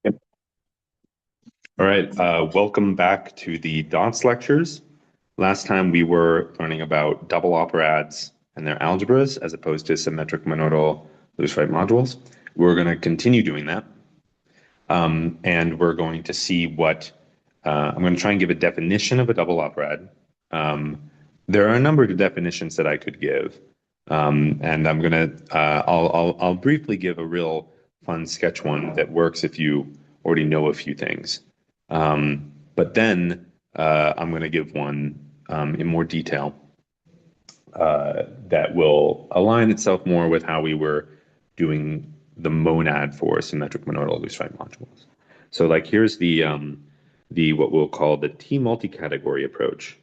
Yep. All right, welcome back to the DOTS lectures. Last time we were learning about double operads and their algebras as opposed to symmetric monodal loose-right modules. We're going to continue doing that. And we're going to see what, I'm going to try and give a definition of a double operad. There are a number of definitions that I could give. And I'm going to, I'll briefly give a real fun sketch one that works if you already know a few things. But then I'm going to give one in more detail that will align itself more with how we were doing the monad for symmetric monodal loose-right modules. So like here's the what we'll call the T multi-category approach.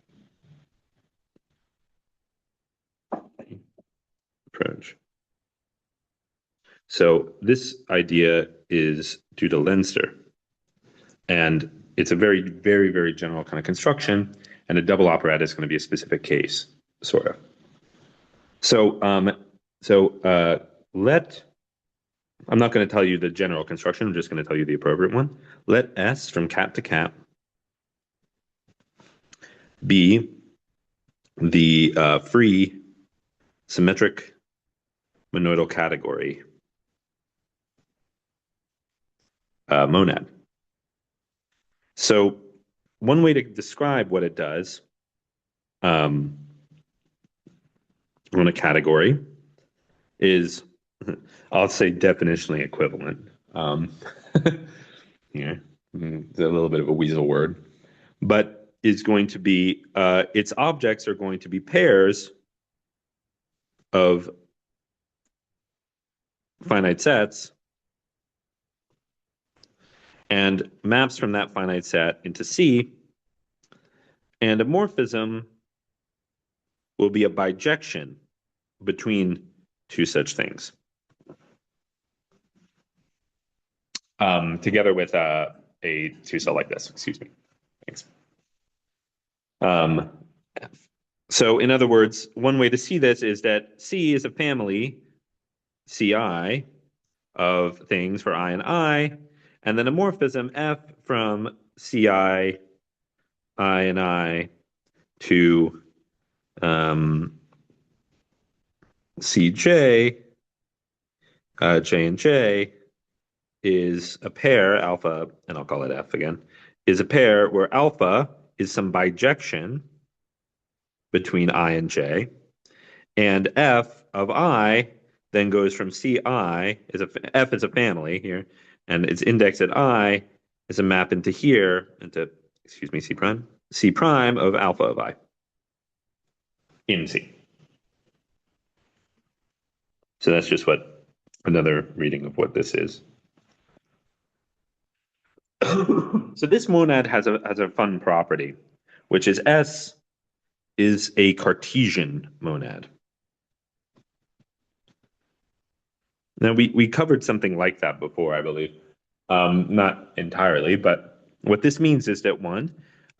So this idea is due to Leinster, and it's a very, very, very general kind of construction, and a double operad is going to be a specific case, sort of. So, I'm not going to tell you the general construction. I'm just going to tell you the appropriate one. Let S from cap to cap be the free symmetric monoidal category monad. So one way to describe what it does on a category is, I'll say definitionally equivalent. Yeah, it's a little bit of a weasel word, but is going to be, its objects are going to be pairs of finite sets and maps from that finite set into C, and a morphism will be a bijection between two such things. Together with a two-cell like this, excuse me. Thanks. So in other words, one way to see this is that C is a family, Ci, of things for I and then a morphism F from Ci, I and I to Cj, J and J is a pair, alpha, and I'll call it F again, is a pair where alpha is some bijection between I and J, and F of I then goes from Ci, F is a family here, and its index at I is a map into here, into, excuse me, C prime of alpha of I in C. So that's just what another reading of what this is. So this monad has a fun property, which is S is a Cartesian monad. Now we covered something like that before, I believe. Not entirely, but what this means is that one,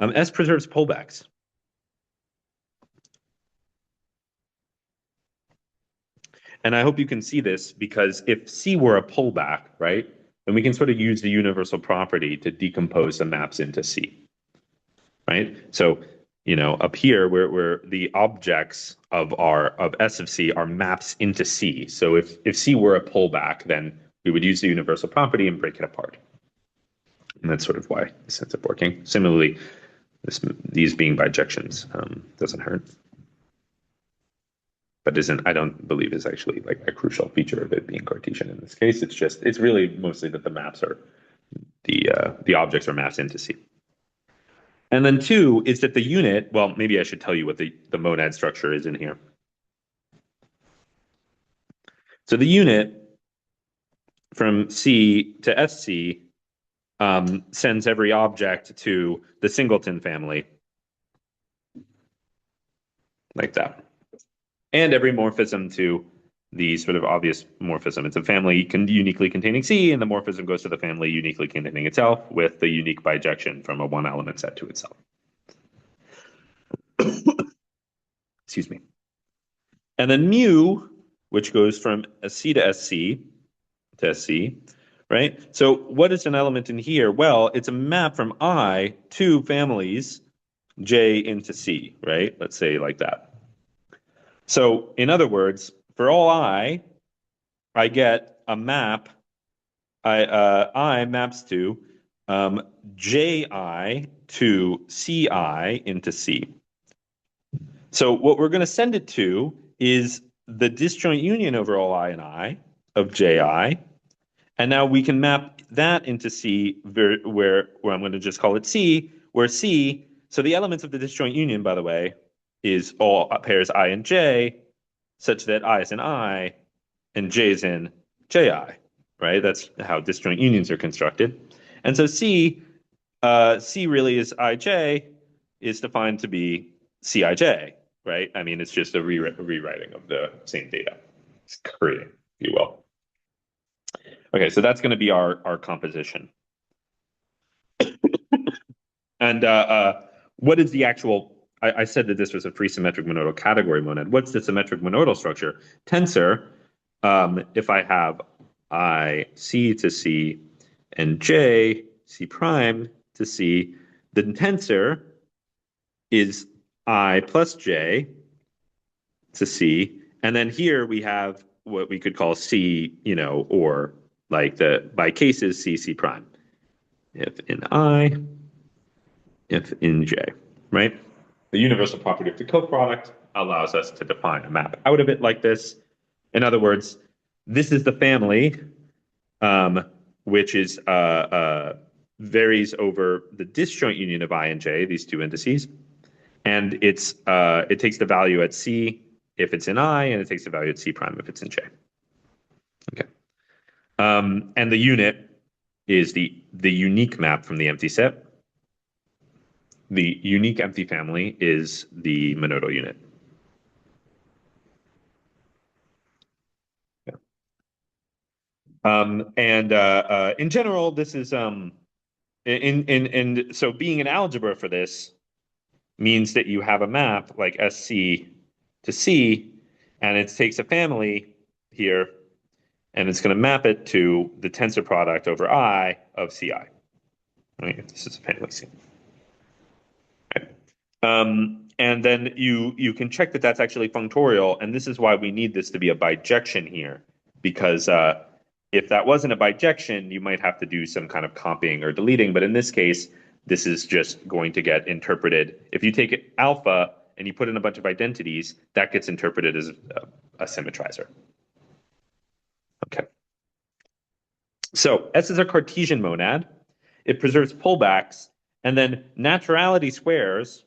S preserves pullbacks. And I hope you can see this because if C were a pullback, right, then we can sort of use the universal property to decompose the maps into C, right? So, you know, up here where the objects of S of C are maps into C. So if C were a pullback, then we would use the universal property and break it apart. And that's sort of why this ends up working. Similarly, these being bijections doesn't hurt. But I don't believe is actually like a crucial feature of it being Cartesian in this case. It's really mostly that the maps are, the objects are maps into C. And then two is that the unit, well, maybe I should tell you what the monad structure is in here. So the unit from C to SC sends every object to the singleton family, like that. And every morphism to the sort of obvious morphism. It's a family uniquely containing C, and the morphism goes to the family uniquely containing itself with the unique bijection from a one-element set to itself. Excuse me. And then mu, which goes from C to SC, right? So what is an element in here? Well, it's a map from I to families J into C, right? Let's say like that. So in other words, for all I get a map. I maps to Ji to Ci into C. So what we're going to send it to is the disjoint union over all I of Ji. And now we can map that into C where I'm going to just call it C, where C, so the elements of the disjoint union, by the way, is all pairs I and J, such that I is in I and J is in Ji, right? That's how disjoint unions are constructed. And so C really is IJ is defined to be Cij, right? I mean, it's just a rewriting of the same data. It's creating, if you will. Okay, so that's going to be our composition. And what is the actual? I said that this was a free symmetric monodal category monad. What's the symmetric monodal structure? Tensor. If I have I C to C and J C prime to C, the tensor is I plus J to C, and then here we have what we could call C, or like the by cases C C prime. If in I, if in J, right? The universal property of the coproduct allows us to define a map out of it like this. In other words, this is the family, which is varies over the disjoint union of I and J, these two indices, and it takes the value at C if it's in I, and it takes the value at C prime if it's in J. Okay, and the unit is the unique map from the empty set. The unique empty family is the monodal unit. Yeah. And in general, this is so being an algebra for this means that you have a map like SC to C, and it takes a family here, and it's going to map it to the tensor product over I of CI. Right? This is a family C. Right. And then you can check that that's actually functorial, and this is why we need this to be a bijection here, because if that wasn't a bijection, you might have to do some kind of comping or deleting, but in this case, this is just going to get interpreted. If you take alpha and you put in a bunch of identities, that gets interpreted as a symmetrizer. Okay. So S is a Cartesian monad. It preserves pullbacks, and then naturality squares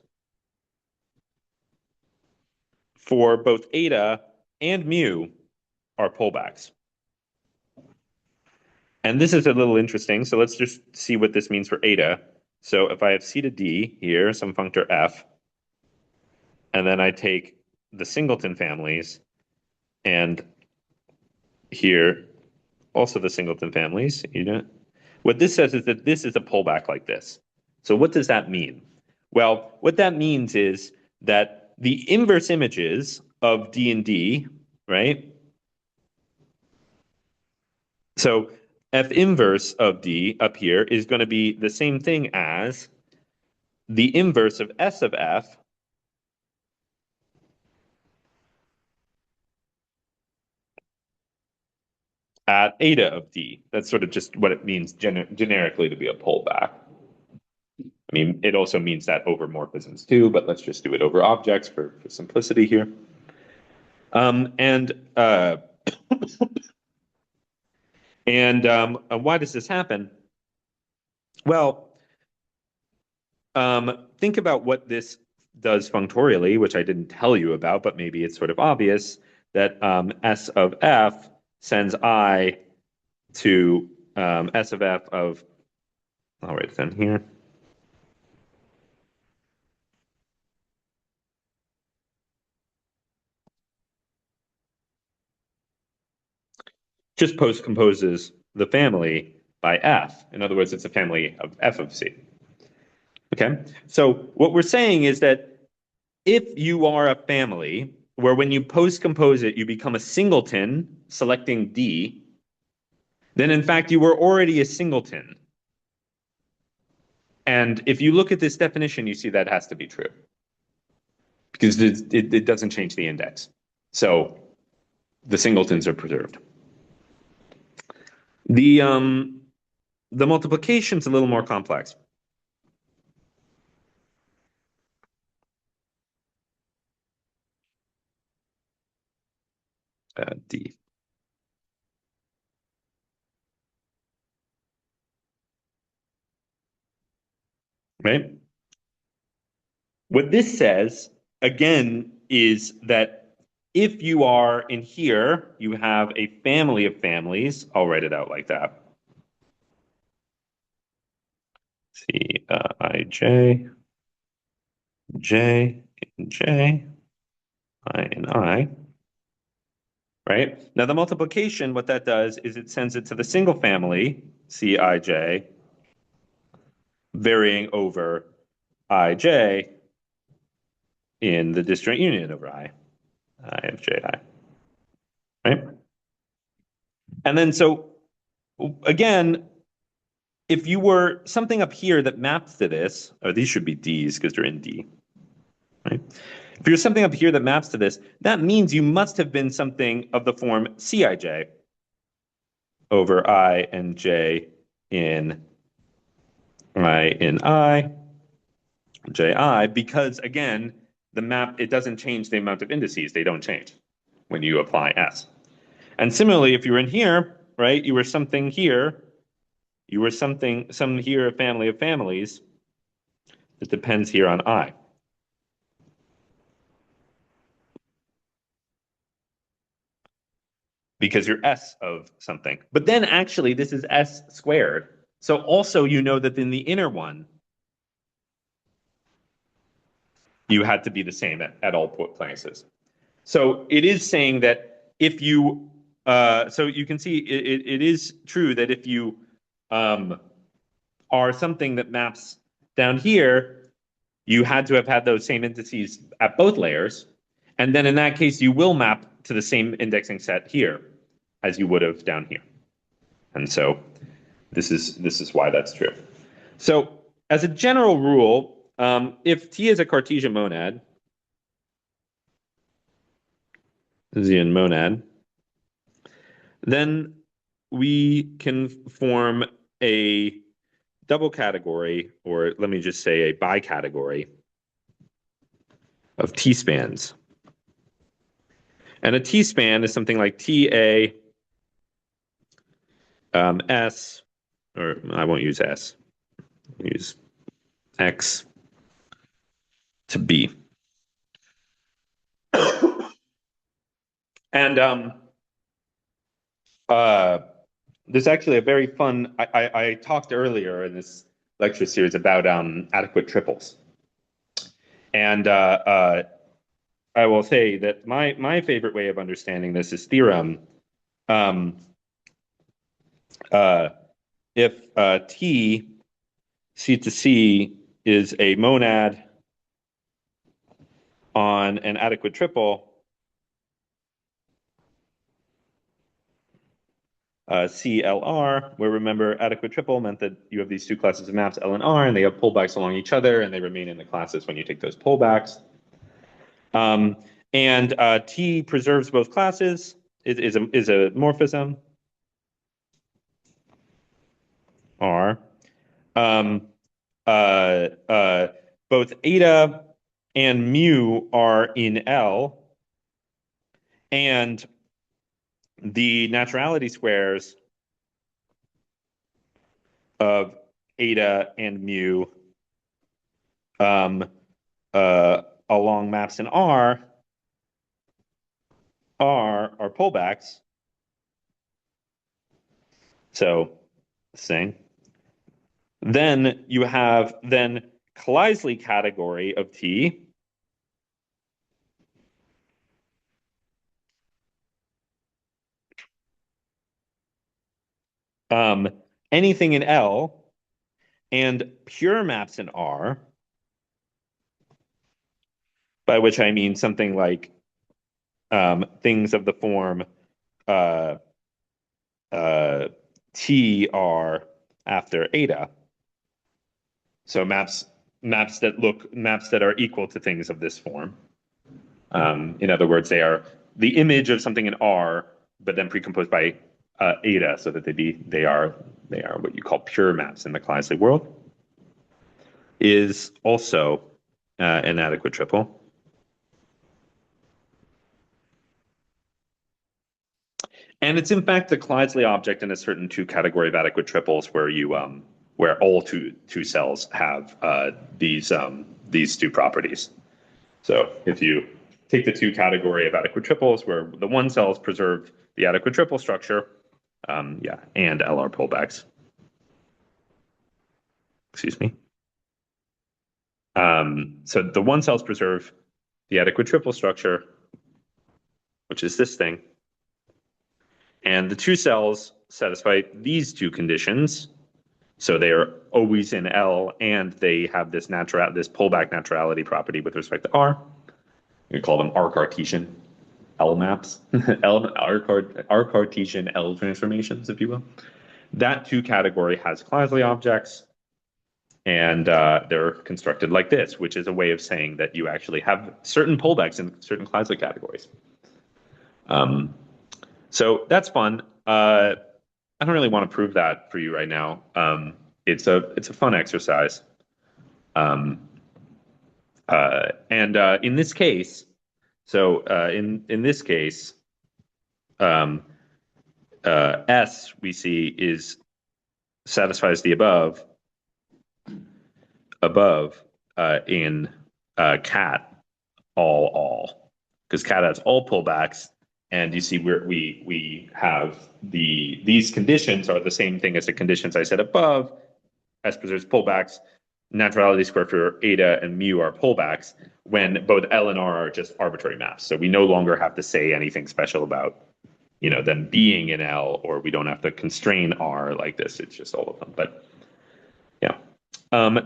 for both eta and mu are pullbacks. And this is a little interesting. So let's just see what this means for eta. So if I have C to D here, some functor F, and then I take the singleton families, and here also the singleton families, what this says is that this is a pullback like this. So what does that mean? Well, what that means is that the inverse images of D and D, right? So F inverse of D up here is going to be the same thing as the inverse of S of F at eta of D. That's sort of just what it means generically to be a pullback. I mean, it also means that over morphisms too, but let's just do it over objects for simplicity here. And why does this happen? Well, think about what this does functorially, which I didn't tell you about, but maybe it's sort of obvious that S of F sends I to S of F of, I'll write it down here. Just post-composes the family by F. In other words, it's a family of F of C. Okay, so what we're saying is that if you are a family where when you post-compose it, you become a singleton selecting D, then in fact you were already a singleton. And if you look at this definition, you see that has to be true because it doesn't change the index. So the singletons are preserved. The multiplication's a little more complex. D. Right? What this says, again, is that if you are in here, you have a family of families. I'll write it out like that. C, I, J, J, J, I, and I. Right? Now, the multiplication, what that does is it sends it to the single family, Cij, varying over Ij in the disjoint union over I of Ji. Right? And then, so again, if you were something up here that maps to this, or these should be D's because they're in D, right? If you're something up here that maps to this, that means you must have been something of the form Cij over I and J in I, Ji, because again, the map, it doesn't change the amount of indices. They don't change when you apply S. And similarly, if you were in here, right, you were something here, you were something, some here, a family of families, it depends here on I. Because you're S of something. But then actually, this is S squared. So also you know that in the inner one, you had to be the same at all places. So it is saying that if you, so you can see it is true that if you are something that maps down here, you had to have had those same indices at both layers. And then in that case, you will map to the same indexing set here as you would have down here. And so this is why that's true. So as a general rule, if T is a Cartesian monad, Gaussian monad, then we can form a double category, or let me just say a bicategory of T-spans. And a T-span is something like TA S, or I won't use S, I'll use X to B. And there's actually a very fun, I talked earlier in this lecture series about adequate triples. And I will say that my favorite way of understanding this is theorem. If T, C to C, is a monad on an adequate triple, CLR, where remember adequate triple meant that you have these two classes of maps, L and R, and they have pullbacks along each other, and they remain in the classes when you take those pullbacks. And T preserves both classes, is a morphism, R. Both eta and mu are in L, and the naturality squares of eta and mu along maps in R are pullbacks. So, same. Then you have Kleisli category of T. Anything in L and pure maps in R, by which I mean something like things of the form TR after eta. So maps that are equal to things of this form. In other words, they are the image of something in R, but then precomposed by eta, so that they are what you call pure maps in the Kleisli world, is also an adequate triple. And it's in fact the Kleisli object in a certain two category of adequate triples where you where all two cells have these two properties. So if you take the two category of adequate triples where the one cells preserve the adequate triple structure, and LR pullbacks. Excuse me. So the one cells preserve the adequate triple structure, which is this thing. And the two cells satisfy these two conditions. So they are always in L, and they have this pullback naturality property with respect to R. We call them R Cartesian L maps, R Cartesian L transformations, if you will. That two category has Kleisli objects, and they're constructed like this, which is a way of saying that you actually have certain pullbacks in certain Kleisli categories. So that's fun. I don't really want to prove that for you right now. It's a fun exercise. And in this case, in this case, S we see satisfies the above in cat all, because cat has all pullbacks. And you see where we have these conditions are the same thing as the conditions I said above. S preserves pullbacks, naturality squared for eta and mu are pullbacks, when both L and R are just arbitrary maps. So we no longer have to say anything special about them being in L, or we don't have to constrain R like this. It's just all of them. But yeah,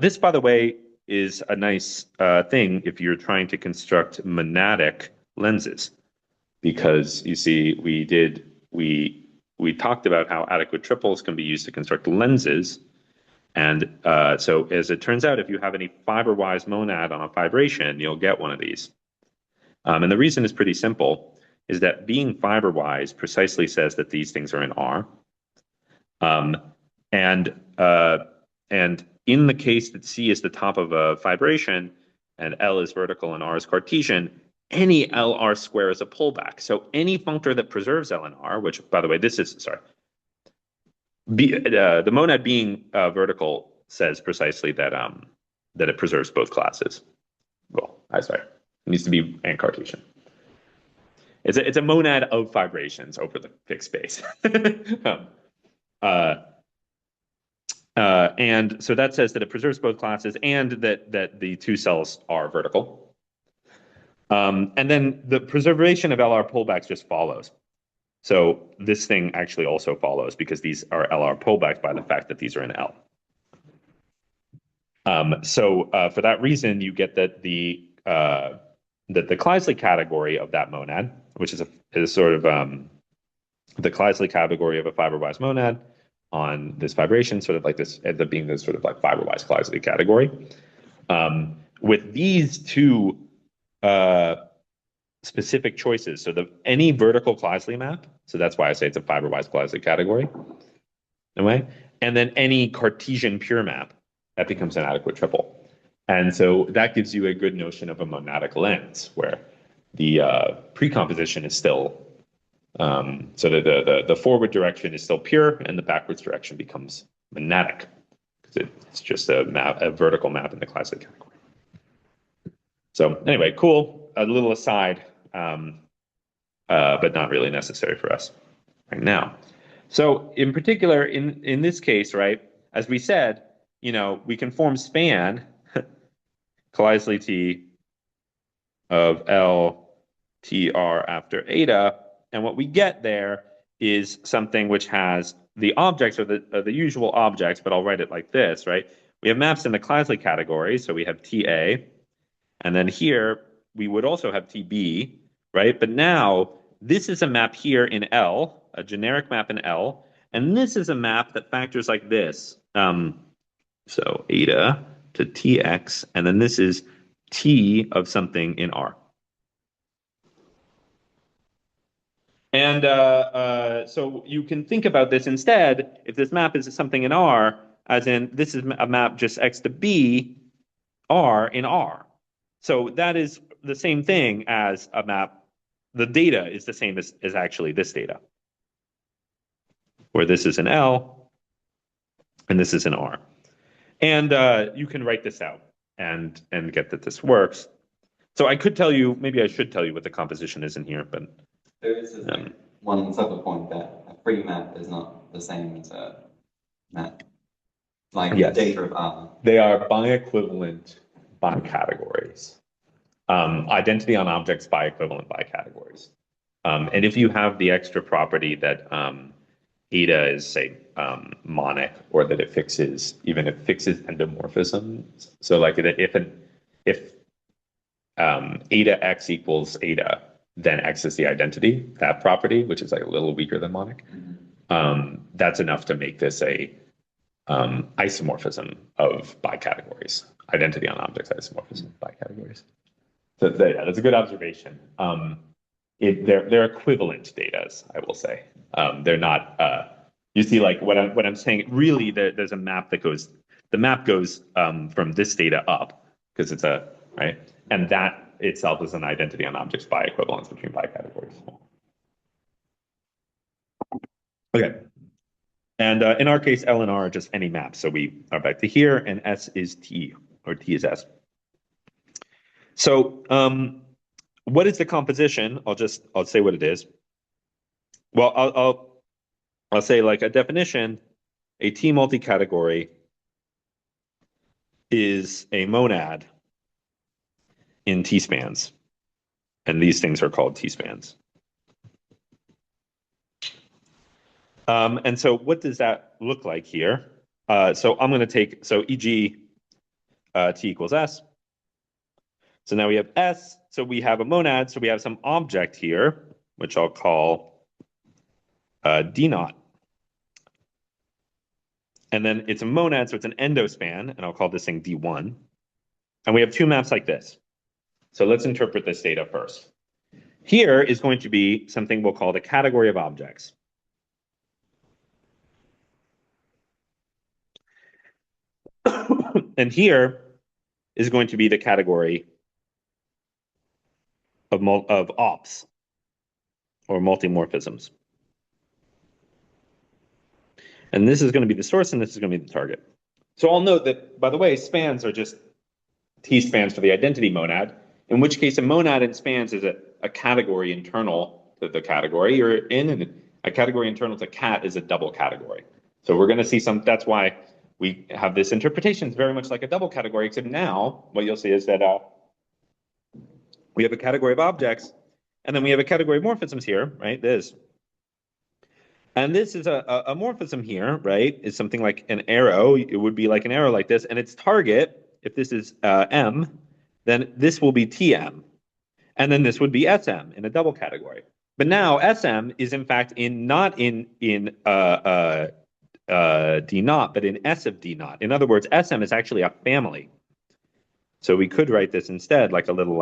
this, by the way, is a nice thing if you're trying to construct monadic lenses. Because you see, we talked about how adequate triples can be used to construct lenses. And so as it turns out, if you have any fiber-wise monad on a fibration, you'll get one of these. And the reason is pretty simple, is that being fiber-wise precisely says that these things are in R. And in the case that C is the top of a fibration, and L is vertical and R is Cartesian, any LR square is a pullback. So any functor that preserves L and R, which, by the way, the monad being vertical says precisely that it preserves both classes. Well, it needs to be and Cartesian. It's a monad of fibrations over the fixed space. And so that says that it preserves both classes and that the two cells are vertical. And then the preservation of LR pullbacks just follows. So this thing actually also follows because these are LR pullbacks by the fact that these are in L. So for that reason, you get that the Kleisli category of that monad, which is sort of the Kleisli category of a fiber-wise monad on this fibration, sort of like this ends up being this sort of like fiber-wise Kleisli category. With these two specific choices. So any vertical Kleisli map, so that's why I say it's a fiber-wise Kleisli category, anyway, and then any Cartesian pure map, that becomes an adequate triple. And so that gives you a good notion of a monadic lens, where the precomposition is still, so the forward direction is still pure, and the backwards direction becomes monadic, because it's just a vertical map in the Kleisli category. So anyway, cool. A little aside, but not really necessary for us right now. So in particular, in this case, right, as we said, we can form span Kleisli T of L TR after eta, and what we get there is something which has the objects are the usual objects, but I'll write it like this, right? We have maps in the Kleisli category, so we have TA, and then here we would also have TB, right? But now this is a map here in L, a generic map in L, And this is a map that factors like this. So eta to tx, and then this is t of something in R. And so you can think about this instead, if this map is something in R, as in this is a map just x to b, R in R. So that is the same thing as a map. The data is the same as actually this data, where this is an L and this is an R. And you can write this out and get that this works. So I could tell you, maybe I should tell you what the composition is in here, but there is one subtle point that a free map is not the same as a map. Like yes, the data of R. They are biequivalent by categories. Identity on objects biequivalent by categories. And if you have the extra property that eta is, say, monic, or that it fixes, even if it fixes endomorphisms. So like if eta x equals eta, then x is the identity, that property, which is like a little weaker than monic. That's enough to make this a isomorphism of bicategories, identity on objects isomorphism of bicategories. So yeah, that's a good observation. They're equivalent datas, I will say. They're not. You see, like what I'm saying. Really, there's a map that goes. The map goes from this data up because it's a right, and that itself is an identity on objects by equivalence between bicategories. Okay. And in our case, L and R are just any map. So we are back to here, and S is T, or T is S. So what is the composition? I'll say what it is. Well, I'll say like a definition, a T multi-category is a monad in T-spans. And these things are called T-spans. And so what does that look like here? So I'm going to take, so e.g. T equals S. So now we have S, so we have a monad, so we have some object here, which I'll call D naught. And then it's a monad, so it's an endospan, and I'll call this thing D1. And we have two maps like this. So let's interpret this data first. Here is going to be something we'll call the category of objects. And here is going to be the category of ops, or multimorphisms. And this is going to be the source, and this is going to be the target. So I'll note that, by the way, spans are just T-spans for the identity monad, in which case a monad in spans is a category internal to the category you're in, and a category internal to cat is a double category. So we're going to see that's why we have this interpretation. It's very much like a double category, except now what you'll see is that we have a category of objects, and then we have a category of morphisms here, right? This. And this is a morphism here, right? Is something like an arrow. It would be like an arrow like this, and its target, if this is M, then this will be TM. And then this would be SM in a double category. But now SM is in fact not in D naught, but in S of D naught. In other words, SM is actually a family. So we could write this instead like a little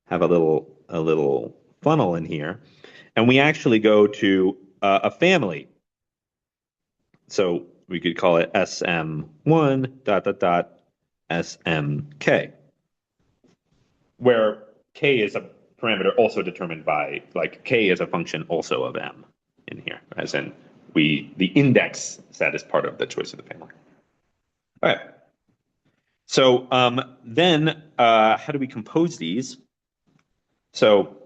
have a little funnel in here, and we actually go to a family. So we could call it SM1 ... SMK, where K is a parameter also determined by, like, K is a function also of M in here, as in the index set is part of the choice of the family. All right. So then how do we compose these? So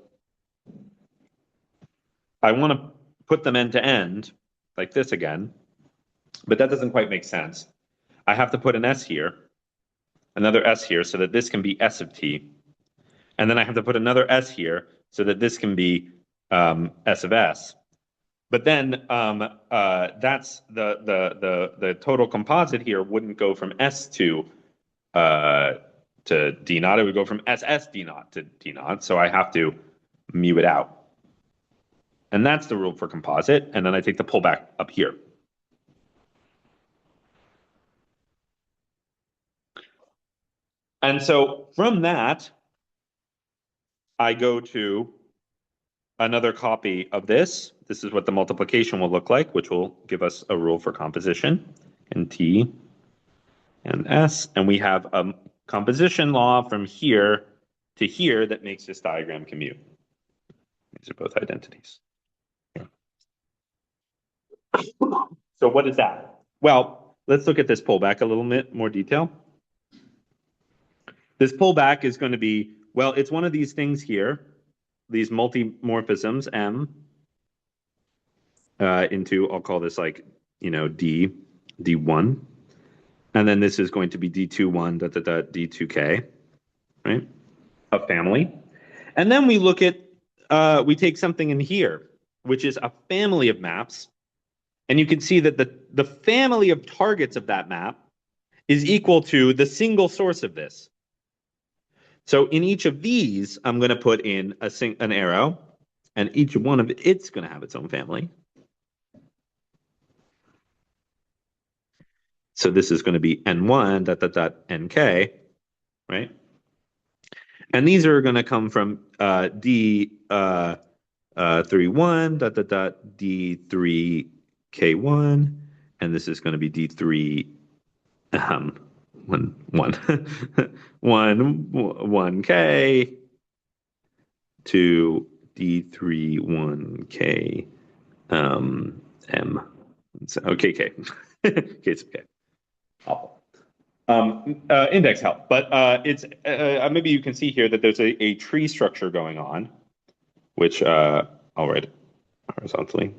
I want to put them end to end like this again, but that doesn't quite make sense. I have to put an S here, another S here, so that this can be S of T. And then I have to put another S here so that this can be S of S. But then that's the total composite here wouldn't go from S to D naught. It would go from SS D naught to D naught. So I have to mu it out. And that's the rule for composite. And then I take the pullback up here. And so from that, I go to another copy of this. This is what the multiplication will look like, which will give us a rule for composition and T and S. And we have a composition law from here to here that makes this diagram commute. These are both identities. So what is that? Well, let's look at this pullback a little bit more detail. This pullback is going to be, well, it's one of these things here, these multimorphisms, M, into, I'll call this like, D1. And then this is going to be D21, D2K, right? A family. And then we look at, we take something in here, which is a family of maps. And you can see that the family of targets of that map is equal to the single source of this. So in each of these, I'm going to put in an arrow, and each one of it's going to have its own family. So this is going to be N1, NK, right? And these are going to come from D31, D3K1, and this is going to be D3, 1K to D31K, M. So, okay, K. It's okay. Awful. Index help, but it's maybe you can see here that there's a tree structure going on, which I'll write horizontally,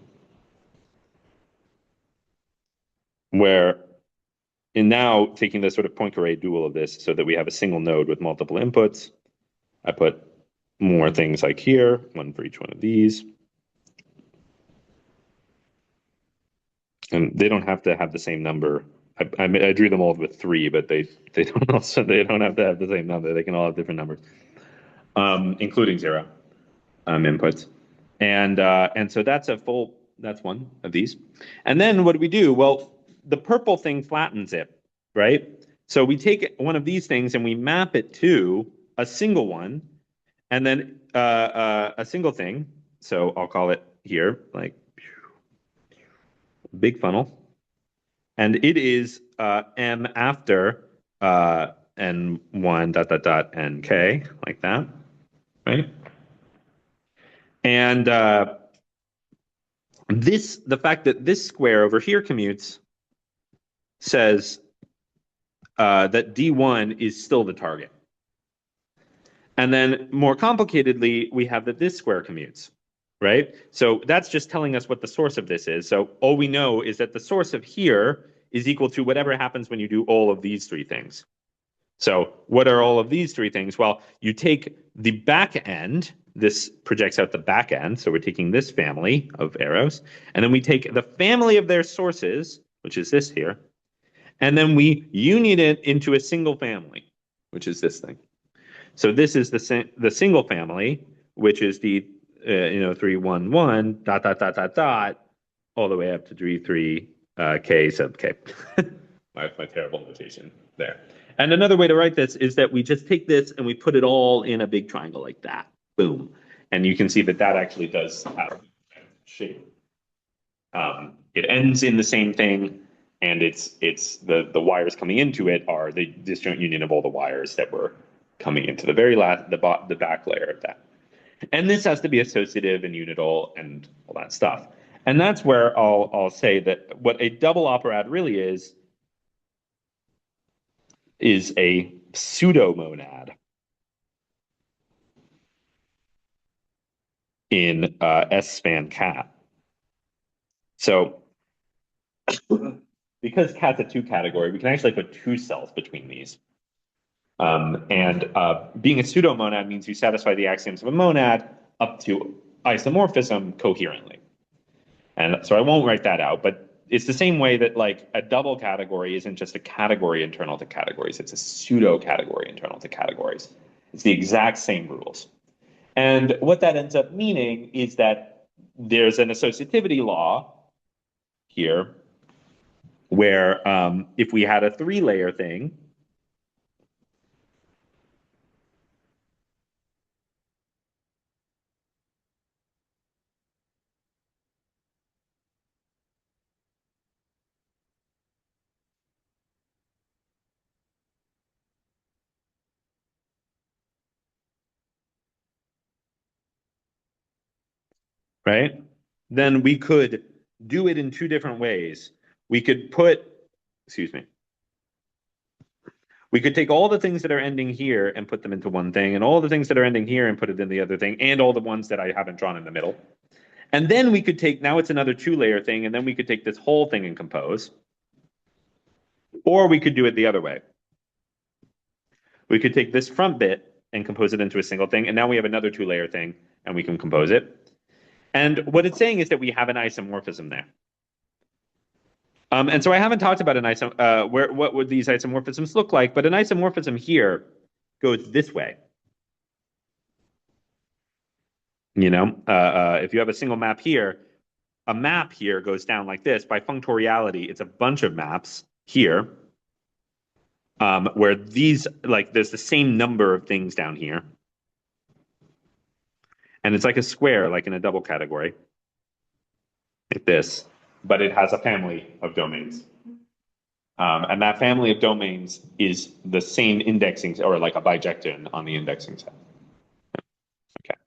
where in now taking the sort of Poincare dual of this so that we have a single node with multiple inputs, I put more things like here, one for each one of these. And they don't have to have the same number. I drew them all with 3, but they don't have to have the same number. They can all have different numbers, including 0 inputs. And so that's one of these. And then what do we do? Well, the purple thing flattens it, right? So we take one of these things and we map it to a single one, and then a single thing. So I'll call it here like big funnel. And it is M after N1 NK, like that, right? And the fact that this square over here commutes says that D1 is still the target. And then more complicatedly, we have that this square commutes, right? So that's just telling us what the source of this is. So all we know is that the source of here is equal to whatever happens when you do all of these 3 things. So what are all of these 3 things? Well, you take the back end, this projects out the back end, so we're taking this family of arrows, and then we take the family of their sources, which is this here, and then we union it into a single family, which is this thing. So this is the single family, which is the 3, 1, 1, ... all the way up to 3, 3, K sub K. my terrible notation there. And another way to write this is that we just take this and we put it all in a big triangle like that. Boom. And you can see that actually does have shape. It ends in the same thing, and it's the wires coming into it are the disjoint union of all the wires that were coming into the very last, the back layer of that. And this has to be associative and unital and all that stuff. And that's where I'll say that what a double operad really is a pseudo-monad in S-span cat. So because cat's a 2 category, we can actually put 2 cells between these. Being a pseudo-monad means you satisfy the axioms of a monad up to isomorphism coherently. And so I won't write that out, but it's the same way that like a double category isn't just a category internal to categories, it's a pseudo category internal to categories. It's the exact same rules. And what that ends up meaning is that there's an associativity law here where if we had a 3-layer thing, right? Then we could do it in 2 different ways. We could put, excuse me, we could take all the things that are ending here and put them into one thing, and all the things that are ending here and put it in the other thing, and all the ones that I haven't drawn in the middle. And then we could take, now it's another 2-layer thing, and then we could take this whole thing and compose. Or we could do it the other way. We could take this front bit and compose it into a single thing, and now we have another 2-layer thing, and we can compose it. And what it's saying is that we have an isomorphism there. And so I haven't talked about what would these isomorphisms look like, but an isomorphism here goes this way. If you have a single map here, a map here goes down like this. By functoriality, it's a bunch of maps here, where these, like, there's the same number of things down here. And it's like a square, like in a double category, like this, but it has a family of domains. And that family of domains is the same indexing, or like a bijection on the indexing set. Okay,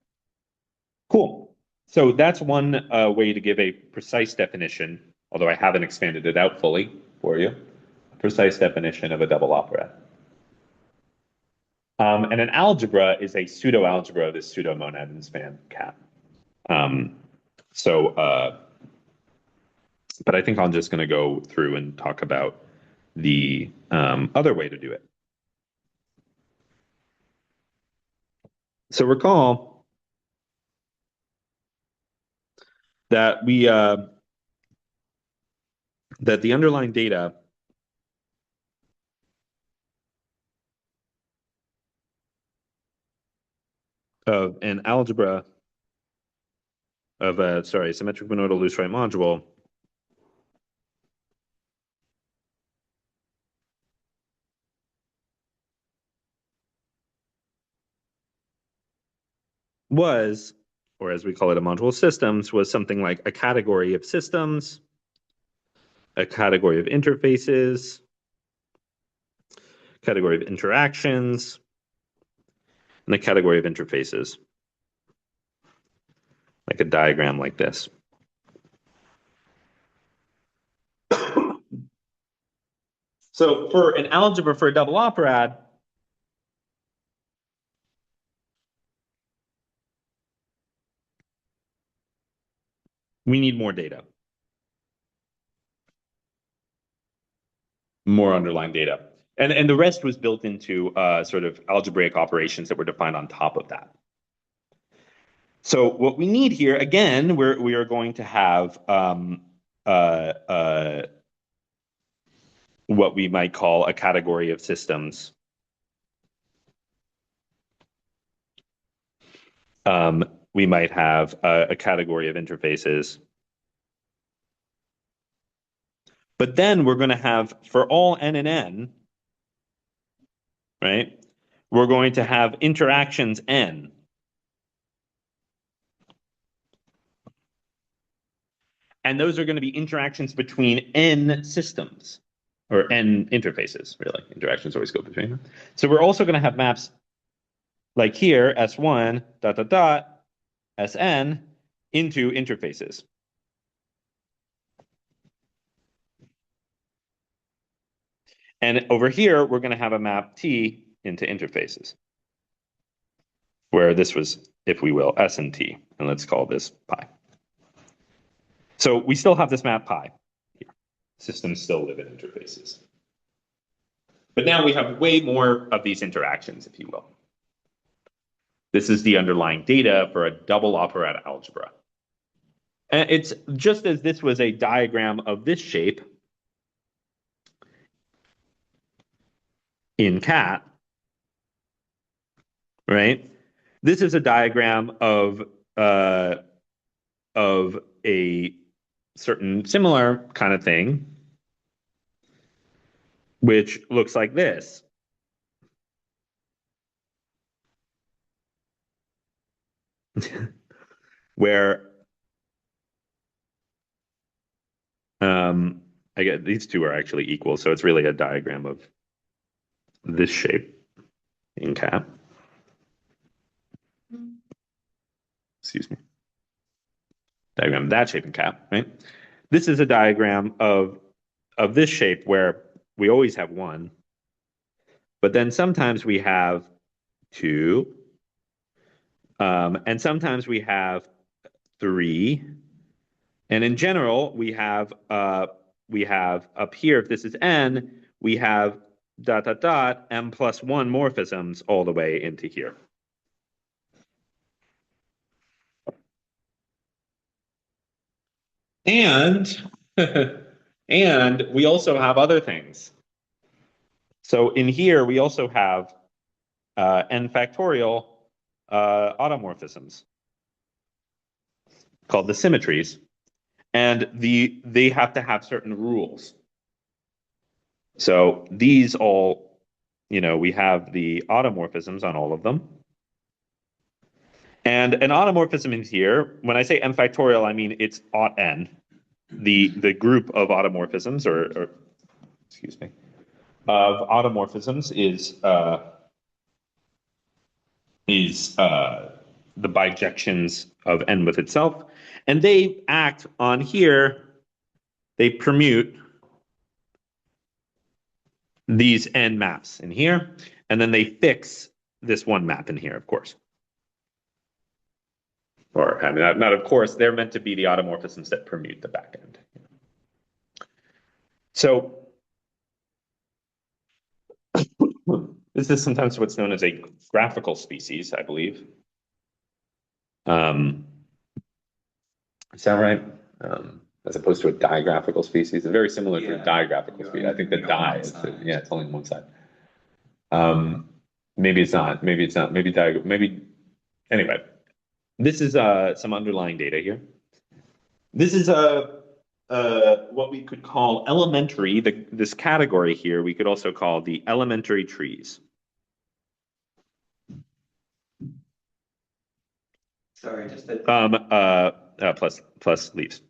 cool. So that's one way to give a precise definition, although I haven't expanded it out fully for you, a precise definition of a double operad. And an algebra is a pseudo-algebra of this pseudo-monad in span cat. But I think I'm just going to go through and talk about the other way to do it. So recall that that the underlying data of an algebra of a symmetric monodal loose right module was, or as we call it, a module of systems, was something like a category of systems, a category of interfaces, category of interactions, and a category of interfaces, like a diagram like this. So for an algebra for a double operad, we need more data, more underlying data. And the rest was built into sort of algebraic operations that were defined on top of that. So what we need here, again, we are going to have what we might call a category of systems. We might have a category of interfaces. But then we're going to have, for all n and n, right, we're going to have interactions n. And those are going to be interactions between n systems, or n interfaces, really. Interactions always go between them. So we're also going to have maps like here, S1, dot, dot, dot, Sn, into interfaces. And over here, we're going to have a map T into interfaces, where this was, if we will, S and T. And let's call this pi. So we still have this map pi here. Systems still live in interfaces. But now we have way more of these interactions, if you will. This is the underlying data for a double operad algebra. And it's just as this was a diagram of this shape in cat, right? This is a diagram of of a certain similar kind of thing, which looks like this. Where I get these two are actually equal, so it's really a diagram of this shape in cat. Excuse me. Diagram of that shape in cat, right? This is a diagram of this shape where we always have one, but then sometimes we have two, and sometimes we have three, and in general we have up here, if this is n, we have dot dot dot m plus one morphisms all the way into here. And and we also have other things. So in here we also have n factorial automorphisms called the symmetries, and they have to have certain rules. So these all, we have the automorphisms on all of them. And an automorphism in here, when I say n factorial, I mean it's aut n. The group of automorphisms, or excuse me, of automorphisms is the bijections of n with itself, and they act on here. They permute these n maps in here, and then they fix this one map in here, of course. Or I mean, not of course, they're meant to be the automorphisms that permute the backend. So this is sometimes what's known as a graphical species, I believe. Is that right? As opposed to a digraphical species. It's very similar to a digraphical species. I think the di is, it's only on one side. Maybe it's not. Maybe it's not. Maybe anyway. This is some underlying data here. This is what we could call elementary. This category here we could also call the elementary trees. Sorry, just plus leaves.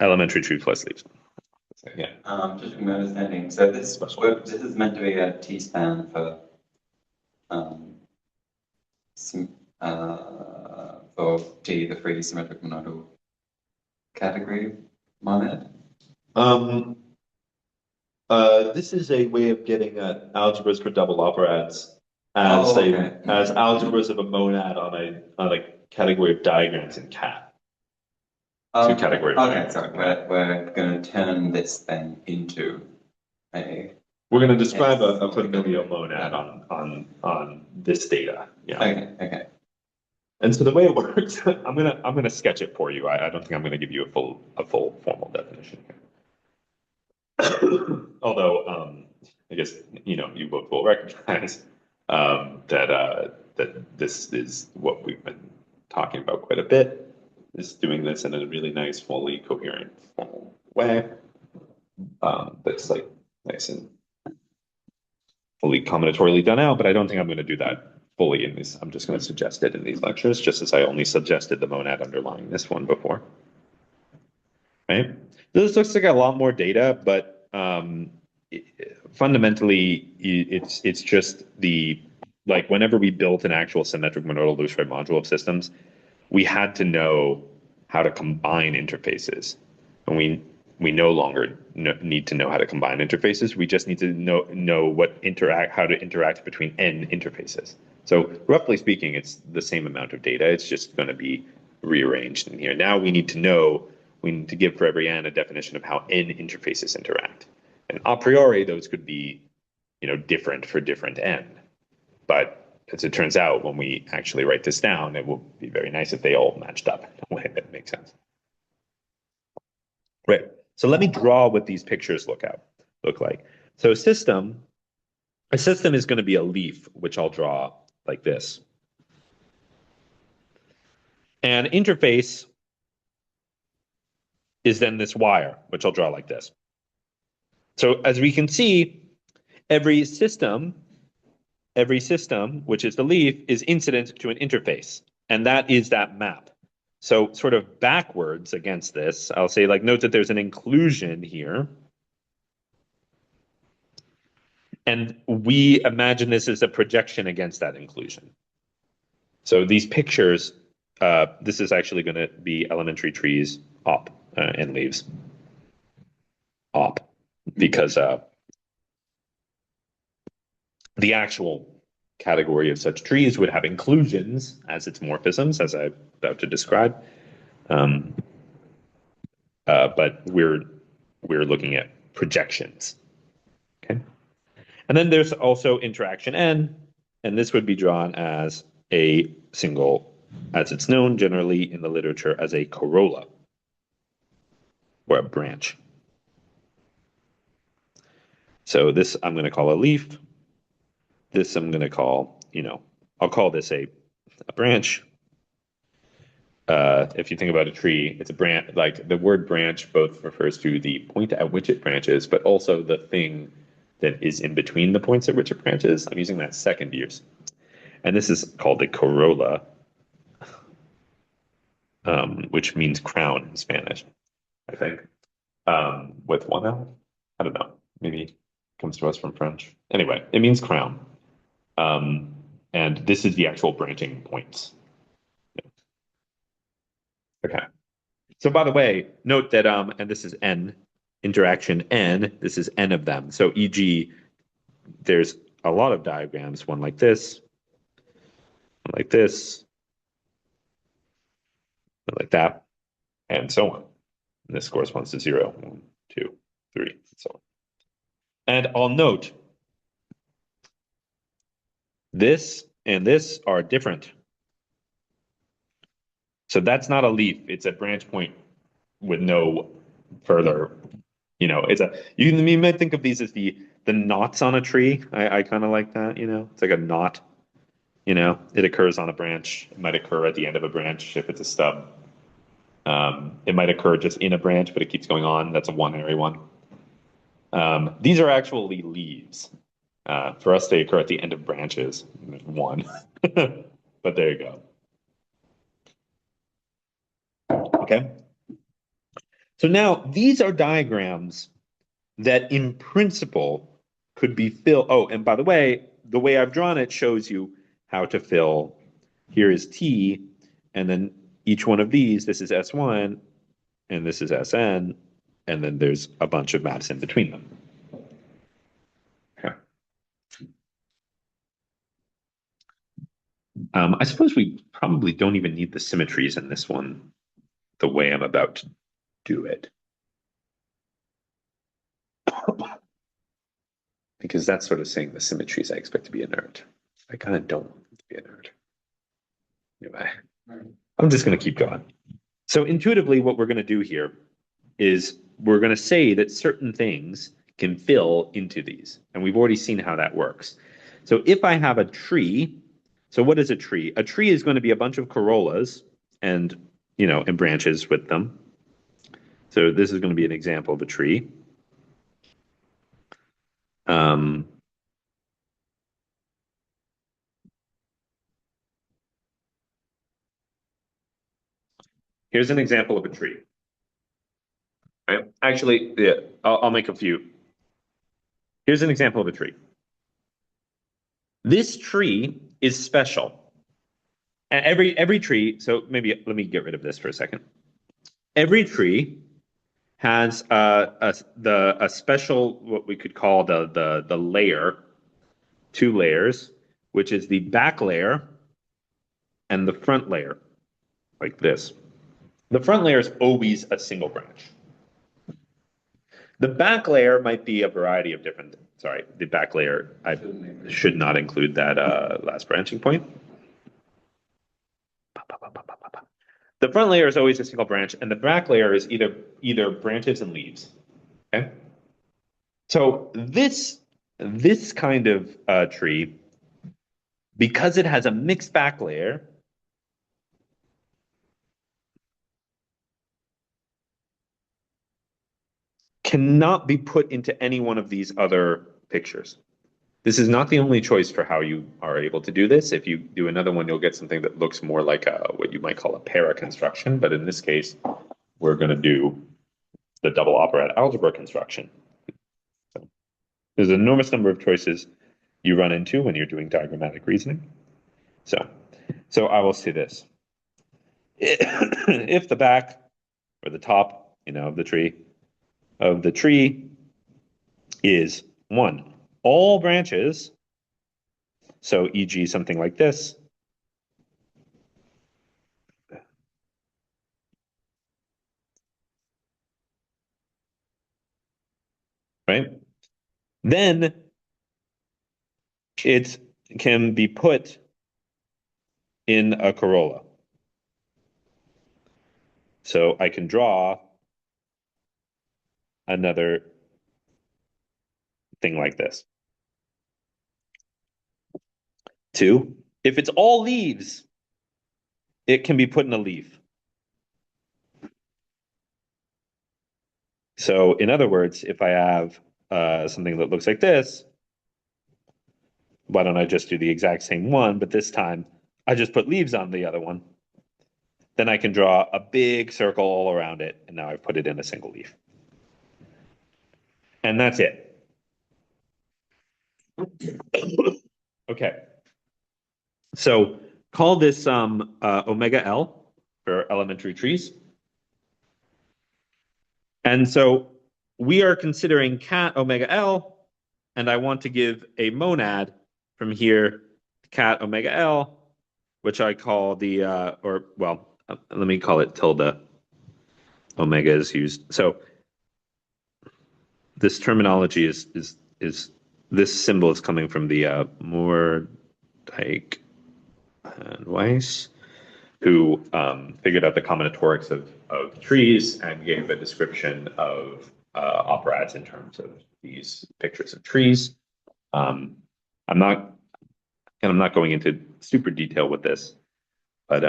Elementary tree plus leaves. Yeah. Just from my understanding, so this is meant to be a T-span for T, the free symmetric monodal category monad. This is a way of getting at algebras for double operads as as algebras of a monad on a category of diagrams in cat. Category. Okay, sorry. We're going to turn this then into a. We're going to describe a familial monad on this data. Yeah. Okay. And so the way it works, I'm gonna sketch it for you. I don't think I'm going to give you a full formal definition here. Although I guess you both will recognize that this is what we've been talking about quite a bit. Is doing this in a really nice, fully coherent formal way. That's like nice and fully combinatorially done out, but I don't think I'm going to do that fully in this. I'm just going to suggest it in these lectures, just as I only suggested the monad underlying this one before. Right? This looks like a lot more data, but fundamentally, it's just whenever we built an actual symmetric monodal loose right module of systems, we had to know how to combine interfaces, and we no longer need to know how to combine interfaces. We just need to know how to interact between n interfaces. So roughly speaking, it's the same amount of data. It's just going to be rearranged in here. Now we need to give for every n a definition of how n interfaces interact, and a priori those could be different for different n, but as it turns out, when we actually write this down, it will be very nice if they all matched up in a way that makes sense. Right. So let me draw what these pictures look like. So a system is going to be a leaf, which I'll draw like this. And interface is then this wire, which I'll draw like this. So as we can see, every system, which is the leaf, is incident to an interface, and that is that map. So sort of backwards against this, I'll say, like, note that there's an inclusion here. And we imagine this as a projection against that inclusion. So these pictures, this is actually going to be elementary trees op and leaves op, because the actual category of such trees would have inclusions as its morphisms, as I'm about to describe. But we're looking at projections. Okay. And then there's also interaction N, and this would be drawn as a single, as it's known generally in the literature as a corolla or a branch. So this I'm going to call a leaf. This I'm going to call, I'll call this a branch. If you think about a tree, it's a branch. Like the word branch both refers to the point at which it branches, but also the thing that is in between the points at which it branches. I'm using that second use. And this is called a corolla, which means crown in Spanish, I think, with one L. I don't know. Maybe it comes to us from French. Anyway, it means crown. And this is the actual branching points. Okay. So by the way, note that, and this is N, interaction N, this is N of them. So e.g., there's a lot of diagrams, one like this, one like this, one like that, and so on. And this corresponds to 0, 1, 2, 3, and so on. And I'll note this and this are different. So that's not a leaf, it's a branch point with no further, you might think of these as the knots on a tree. I kind of like that, it's like a knot, it occurs on a branch. It might occur at the end of a branch if it's a stub. It might occur just in a branch, but it keeps going on. That's a one-area one. These are actually leaves. For us, they occur at the end of branches. One, but there you go. Okay. So now these are diagrams that in principle could be filled. Oh, and by the way I've drawn it shows you how to fill. Here is T, and then each one of these, this is S1, and this is Sn, and then there's a bunch of maps in between them. Okay. I suppose we probably don't even need the symmetries in this one the way I'm about to do it. Because that's sort of saying the symmetries I expect to be inert. I kind of don't want them to be inert. Anyway, I'm just going to keep going. So intuitively, what we're going to do here is we're going to say that certain things can fill into these. And we've already seen how that works. So if I have a tree, so what is a tree? A tree is going to be a bunch of corollas and, and branches with them. So this is going to be an example of a tree. Here's an example of a tree. Right? Actually, yeah, I'll make a few. Here's an example of a tree. This tree is special. And every tree, so maybe let me get rid of this for a second. Every tree has a special, what we could call the layer, two layers, which is the back layer and the front layer, like this. The front layer is always a single branch. The back layer might be a variety of different, sorry, the back layer, I should not include that last branching point. The front layer is always a single branch, and the back layer is either branches and leaves. Okay. So this kind of tree, because it has a mixed back layer, cannot be put into any one of these other pictures. This is not the only choice for how you are able to do this. If you do another one, you'll get something that looks more like what you might call a para construction. But in this case, we're going to do the double operad algebra construction. So there's an enormous number of choices you run into when you're doing diagrammatic reasoning. So I will say this. If the back or the top, of the tree is 1, all branches, so e.g. something like this, right? Then it can be put in a corolla. So I can draw another thing like this. 2, if it's all leaves, it can be put in a leaf. So in other words, if I have something that looks like this, why don't I just do the exact same one, but this time I just put leaves on the other one. Then I can draw a big circle all around it, and now I've put it in a single leaf. And that's it. Okay. So call this omega L for elementary trees. And so we are considering cat omega L, and I want to give a monad from here, cat omega L, which I call the, let me call it tilde. Omega is used. So this terminology is this symbol is coming from the Moerdijk and Weiss, who figured out the combinatorics of trees and gave a description of operads in terms of these pictures of trees. I'm not going into super detail with this, but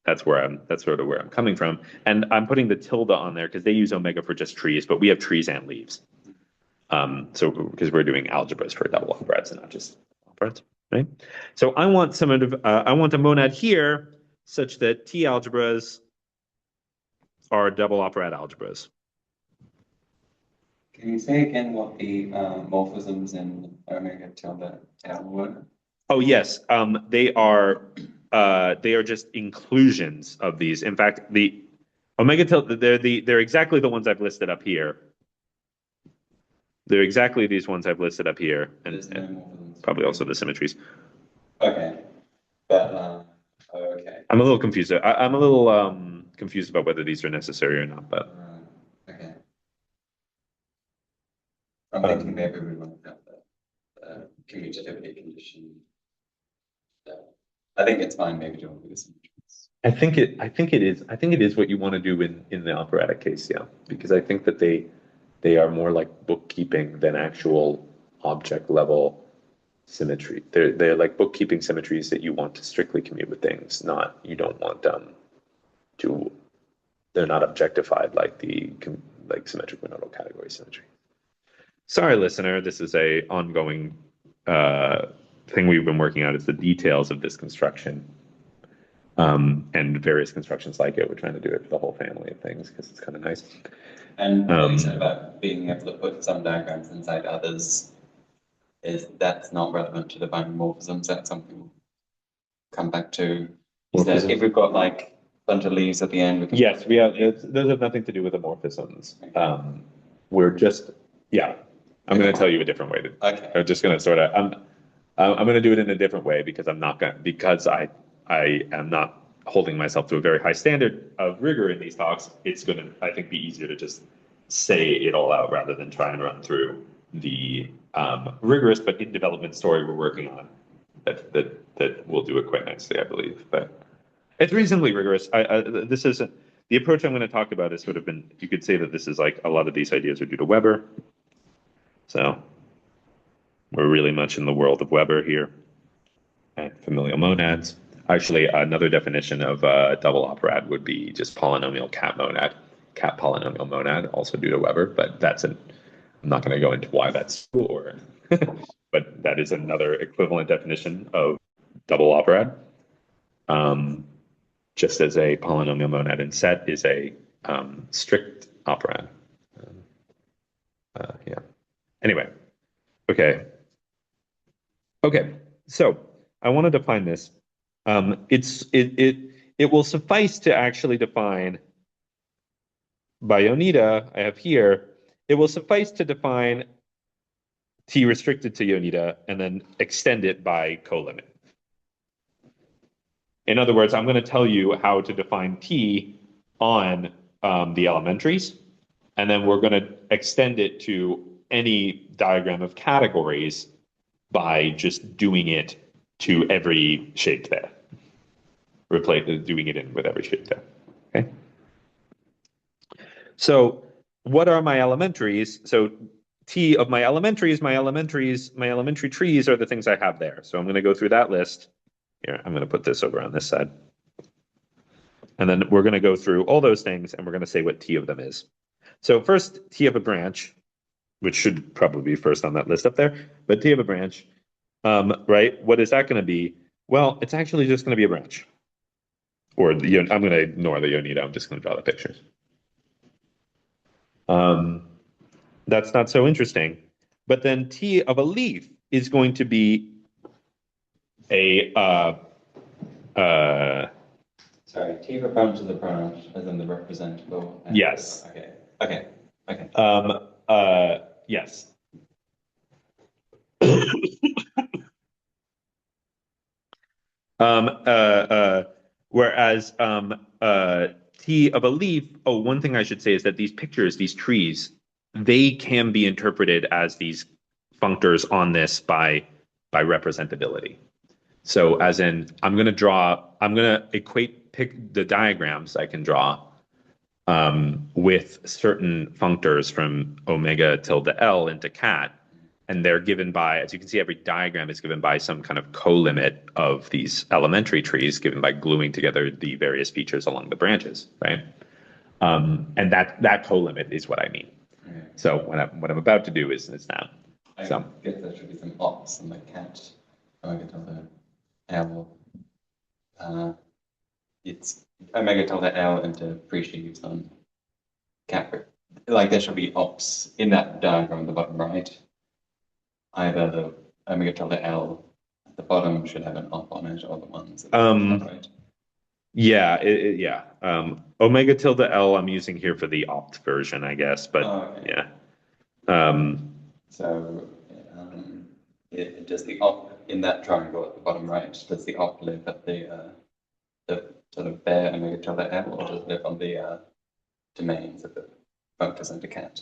that's sort of where I'm coming from. And I'm putting the tilde on there because they use omega for just trees, but we have trees and leaves. So because we're doing algebras for double operads and not just operads, right? So I want I want a monad here such that T algebras are double operad algebras. Can you say again what the morphisms in omega tilde L were? Oh yes, they are just inclusions of these. In fact, the omega tilde they're exactly the ones I've listed up here. They're exactly these ones I've listed up here, and probably also the symmetries. Okay, but okay. I'm a little confused. I'm a little confused about whether these are necessary or not, but okay. I'm thinking maybe we want to have the commutativity condition. I think it's fine. Maybe don't do the symmetries. I think it is what you want to do in the operatic case, yeah, because I think that they are more like bookkeeping than actual object level symmetry. They're like bookkeeping symmetries that you want to strictly commute with things, not you don't want them to. They're not objectified like symmetric monodal category symmetry. Sorry, listener, this is a ongoing thing we've been working on. Is the details of this construction and various constructions like it. We're trying to do it for the whole family of things because it's kind of nice. And what you said about being able to put some diagrams inside others, that's not relevant to defining morphisms. That's something we'll come back to. If we've got like a bunch of leaves at the end, yes, we have. Those have nothing to do with the morphisms. Okay. We're just, yeah. I'm going to tell you a different way. Okay. I'm just going to sort of. I'm going to do it in a different way because I am not holding myself to a very high standard of rigor in these talks. It's going to, I think, be easier to just say it all out rather than try and run through the rigorous but in development story we're working on. That will do it quite nicely, I believe. But it's reasonably rigorous. This is the approach I'm going to talk about is sort of been. You could say that this is like a lot of these ideas are due to Weber. So we're really much in the world of Weber here. And familial monads. Actually, another definition of double operad would be just polynomial cat monad. cat polynomial monad, also due to Weber, but I'm not going to go into why that's or, but that is another equivalent definition of double operad. Just as a polynomial monad in set is a strict operad. Yeah. Anyway, okay. Okay, so I want to define this. It will suffice to actually define by Onida, I have here, it will suffice to define T restricted to Onida and then extend it by colimit. In other words, I'm going to tell you how to define T on the elementaries, and then we're going to extend it to any diagram of categories by just doing it to every shape there. Doing it in with every shape there. Okay. So what are my elementaries? So T of my elementary trees are the things I have there. So I'm going to go through that list. Here, I'm going to put this over on this side. And then we're going to go through all those things and we're going to say what T of them is. So first, T of a branch, which should probably be first on that list up there, but T of a branch, right? What is that going to be? Well, it's actually just going to be a branch. Or I'm going to ignore the Onida. I'm just going to draw the pictures. That's not so interesting. But then T of a leaf is going to be a sorry, T of a branch is a branch, as in the representable. Yes. Okay. Yes. Whereas T of a leaf, one thing I should say is that these pictures, these trees, they can be interpreted as these functors on this by representability. So as in, I'm going to pick the diagrams I can draw with certain functors from omega tilde L into cat. And they're given by, as you can see, every diagram is given by some kind of colimit of these elementary trees, given by gluing together the various features along the branches, right? And that colimit is what I mean. Okay. So what I'm about to do is that. I So guess there should be some ops in the cat. Omega tilde L. It's omega tilde L into pre-sheaves on cat. Like there should be ops in that diagram at the bottom right. Either the omega tilde L at the bottom should have an op on it, or the ones at the right. Yeah, yeah. Omega tilde L I'm using here for the opt version, I guess, but okay. Yeah. So does the op in that triangle at the bottom right, does the op live at the sort of bare omega tilde L, or does it live on the domains of the functors under cat?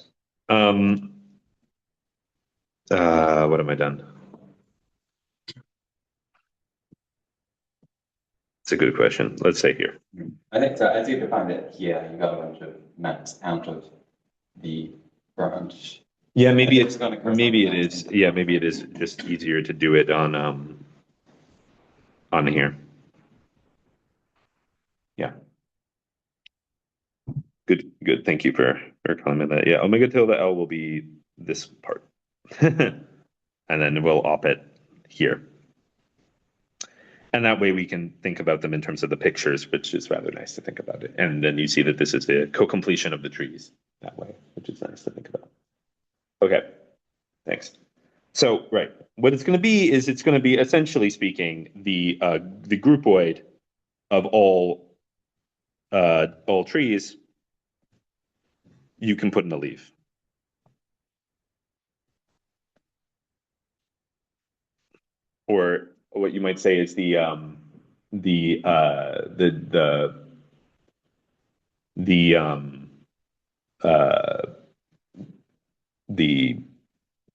What have I done? It's a good question. Let's say here. I think so. As you defined it here, you got a bunch of maps out of the branch. Yeah, maybe it is. Yeah, maybe it is just easier to do it on here. Yeah. Good. Thank you for calling me that. Yeah, omega tilde L will be this part. And then we'll op it here. And that way we can think about them in terms of the pictures, which is rather nice to think about it. And then you see that this is the co-completion of the trees that way, which is nice to think about. Okay, thanks. So, right, what it's going to be is it's going to be, essentially speaking, the groupoid of all trees you can put in a leaf. Or what you might say is the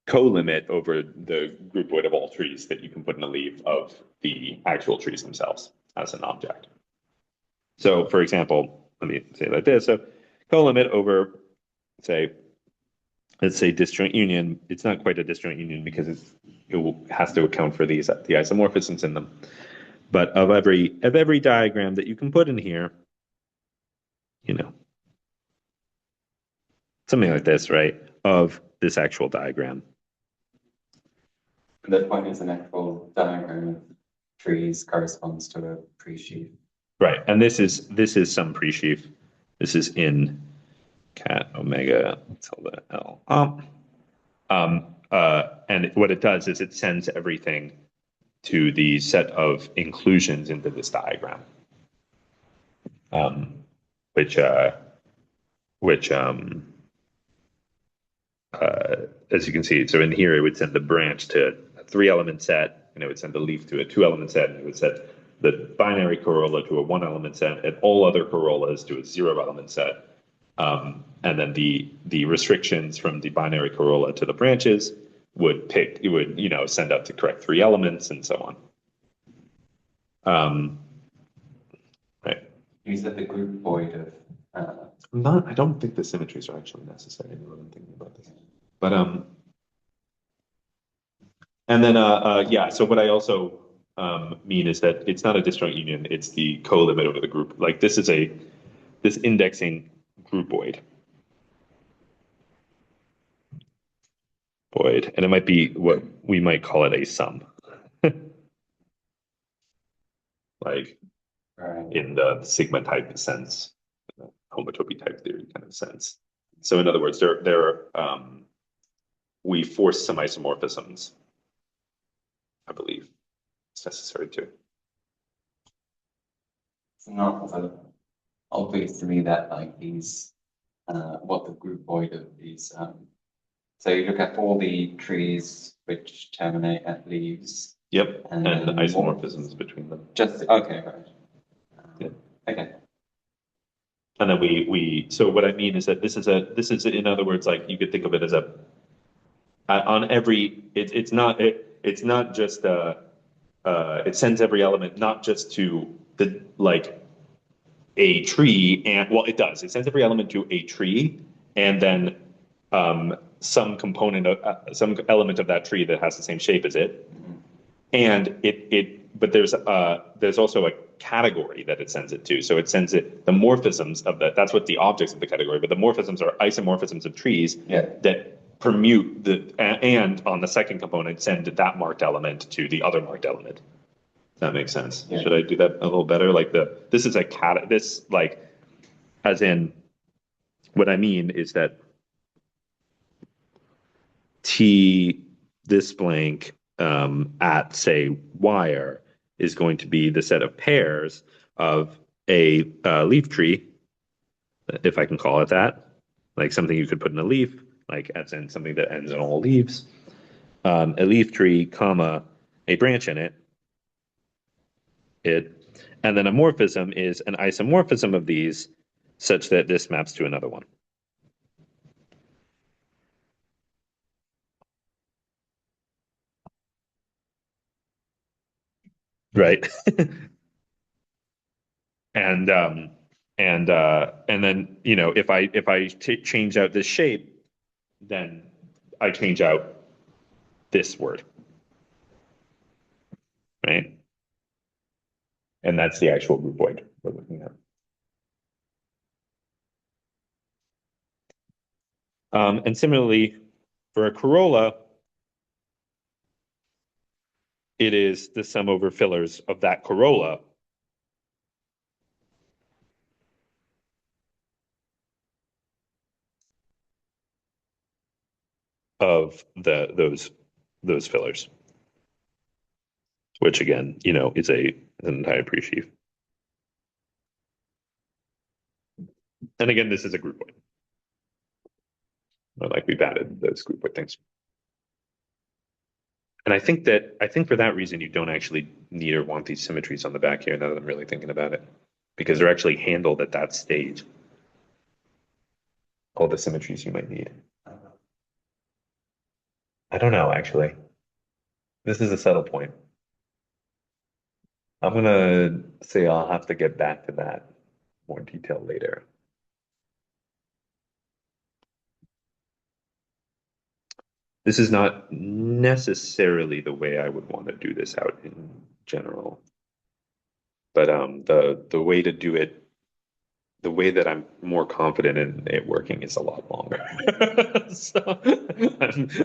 co-limit over the groupoid of all trees that you can put in a leaf of the actual trees themselves as an object. So, for example, let me say it like this. So, co-limit over, let's say disjoint union. It's not quite a disjoint union because it has to account for the isomorphisms in them. But of every diagram that you can put in here, something like this, right, of this actual diagram. The point is an actual diagram of trees corresponds to a pre-sheaf. Right, and this is some pre-sheaf. This is in cat omega tilde L. And what it does is it sends everything to the set of inclusions into this diagram, which as you can see, so in here it would send the branch to a 3-element set, and it would send the leaf to a 2-element set, and it would set the binary corolla to a 1-element set, and all other corollas to a 0-element set. And then the restrictions from the binary corolla to the branches would send out the correct 3 elements and so on. Right. You said the group void of. I don't think the symmetries are actually necessary. I am thinking about this, but and then yeah. So what I also mean is that it's not a disjoint union; it's the co-limit over the group. Like this is this indexing groupoid. And it might be what we might call it a sum. Like Right. in the sigma type sense, homotopy type theory kind of sense. So in other words, we force some isomorphisms, I believe. It's necessary too. It's not so obvious to me that like these, what the group void of these. So you look at all the trees which terminate at leaves. Yep, and then isomorphisms between them. Just okay, right. Yeah. Okay. And then so what I mean is that this is in other words, like you could think of it as on every it's not just it sends every element not just to the like a tree, and well it does, it sends every element to a tree and then some component of some element of that tree that has the same shape as it. And but there's also a category that it sends it to. So it sends it the morphisms of that's what the objects of the category, but the morphisms are isomorphisms of trees that permute and on the second component send that marked element to the other marked element. Does that make sense? Yeah. Should I do that a little better? Like this is this like as in what I mean is that this blank at say wire is going to be the set of pairs of a leaf tree, if I can call it that, like something you could put in a leaf, like as in something that ends in all leaves, a leaf tree, comma, a branch in it, and then a morphism is an isomorphism of these such that this maps to another one. Right. And then if I change out this shape, then I change out this word, right? And that's the actual groupoid we're looking at. And similarly, for a corolla, it is the sum over fillers of that corolla of those fillers, which again, is an entire pre-sheaf. And again, this is a groupoid. Like we've added those groupoid things. And I think for that reason, you don't actually need or want these symmetries on the back here, now that I'm really thinking about it, because they're actually handled at that stage. All the symmetries you might need. I don't know, actually. This is a subtle point. I'm going to say I'll have to get back to that more detail later. This is not necessarily the way I would want to do this out in general. But the way to do it the way that I'm more confident in it working is a lot longer. So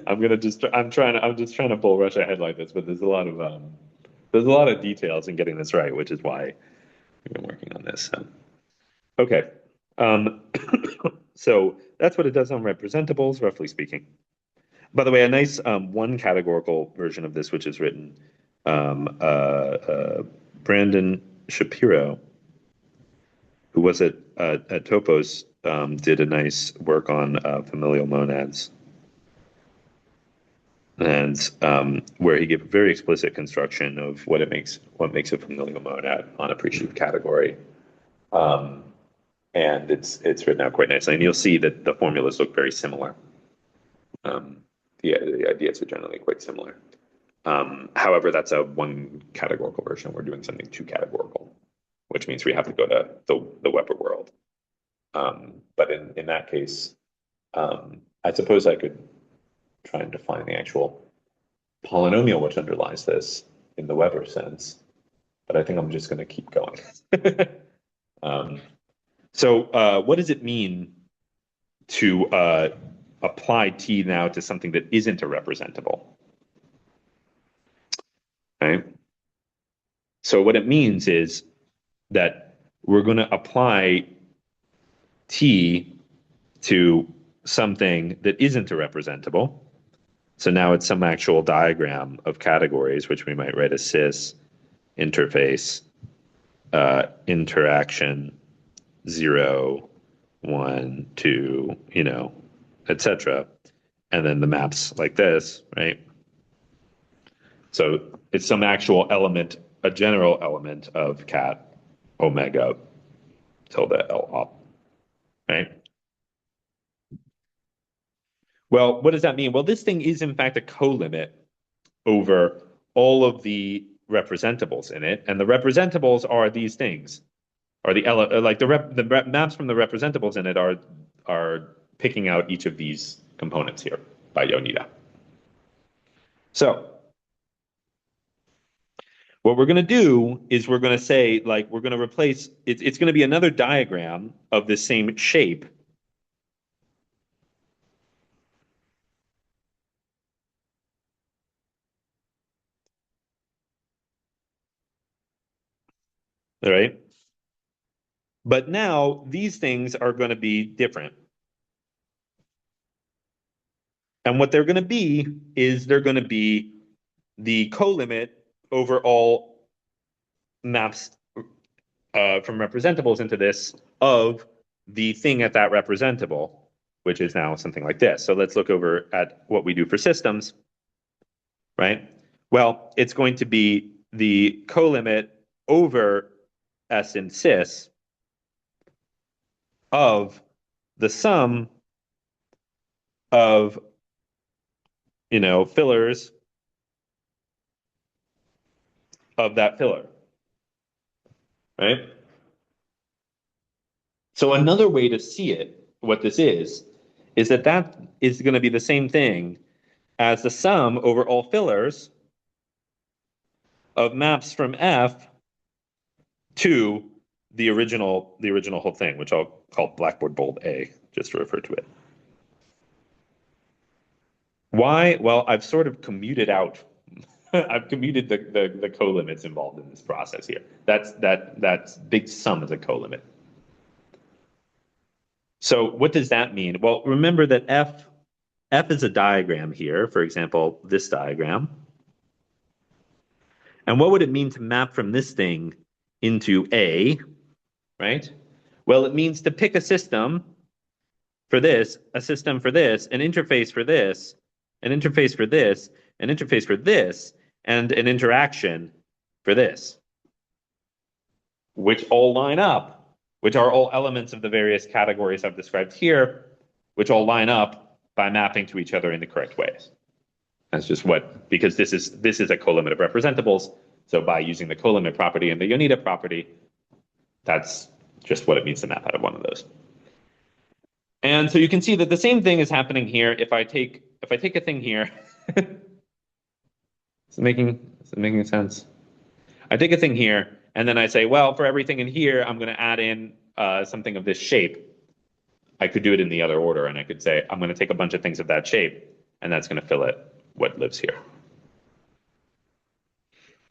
I'm just trying to bull rush ahead like this, but there's a lot of details in getting this right, which is why we've been working on this. So. Okay. Um, so that's what it does on representables, roughly speaking. By the way, a nice one categorical version of this, which is written Brandon Shapiro, who was at Topos, did a nice work on familial monads, and where he gave a very explicit construction of what makes a familial monad on a pre-sheaf category. And it's written out quite nicely, and you'll see that the formulas look very similar. The ideas are generally quite similar. However, that's a one categorical version. We're doing something two categorical, which means we have to go to the Weber world. But in that case, I suppose I could try and define the actual polynomial which underlies this in the Weber sense, but I think I'm just going to keep going. So what does it mean to apply T now to something that isn't a representable? Okay. So what it means is that we're going to apply T to something that isn't a representable. So now it's some actual diagram of categories, which we might write as sys, interface, interaction, 0, 1, 2, etc. And then the maps like this, right? So it's some actual element, a general element of cat omega tilde L op, right? Well, what does that mean? Well, this thing is in fact a colimit over all of the representables in it, and the representables are these things, are the maps from the representables in it are picking out each of these components here by Yoneda. So what we're going to do is we're going to say, like, we're going to replace, it's going to be another diagram of the same shape. All right. But now these things are going to be different. And what they're going to be is they're going to be the colimit over all maps from representables into this of the thing at that representable, which is now something like this. So let's look over at what we do for systems, right? Well, it's going to be the colimit over S in sys of the sum of, fillers of that filler, right? So another way to see it, what this is that is going to be the same thing as the sum over all fillers of maps from F to the original whole thing, which I'll call Blackboard bold A, just to refer to it. Why? Well, I've sort of commuted out. I've commuted the colimits involved in this process here. That's big sum is a colimit. So what does that mean? Well, remember that F is a diagram here, for example, this diagram. And what would it mean to map from this thing into A, right? Well, it means to pick a system for this, a system for this, an interface for this, an interface for this, an interface for this, and an interaction for this, which all line up, which are all elements of the various categories I've described here, which all line up by mapping to each other in the correct ways. That's just because this is a colimit of representables. So by using the colimit property and the Yoneda property, that's just what it means to map out of one of those. And so you can see that the same thing is happening here. If I take a thing here, is it making sense? I take a thing here, and then I say, well, for everything in here, I'm going to add in something of this shape, I could do it in the other order, and I could say, I'm going to take a bunch of things of that shape, and that's going to fill it what lives here.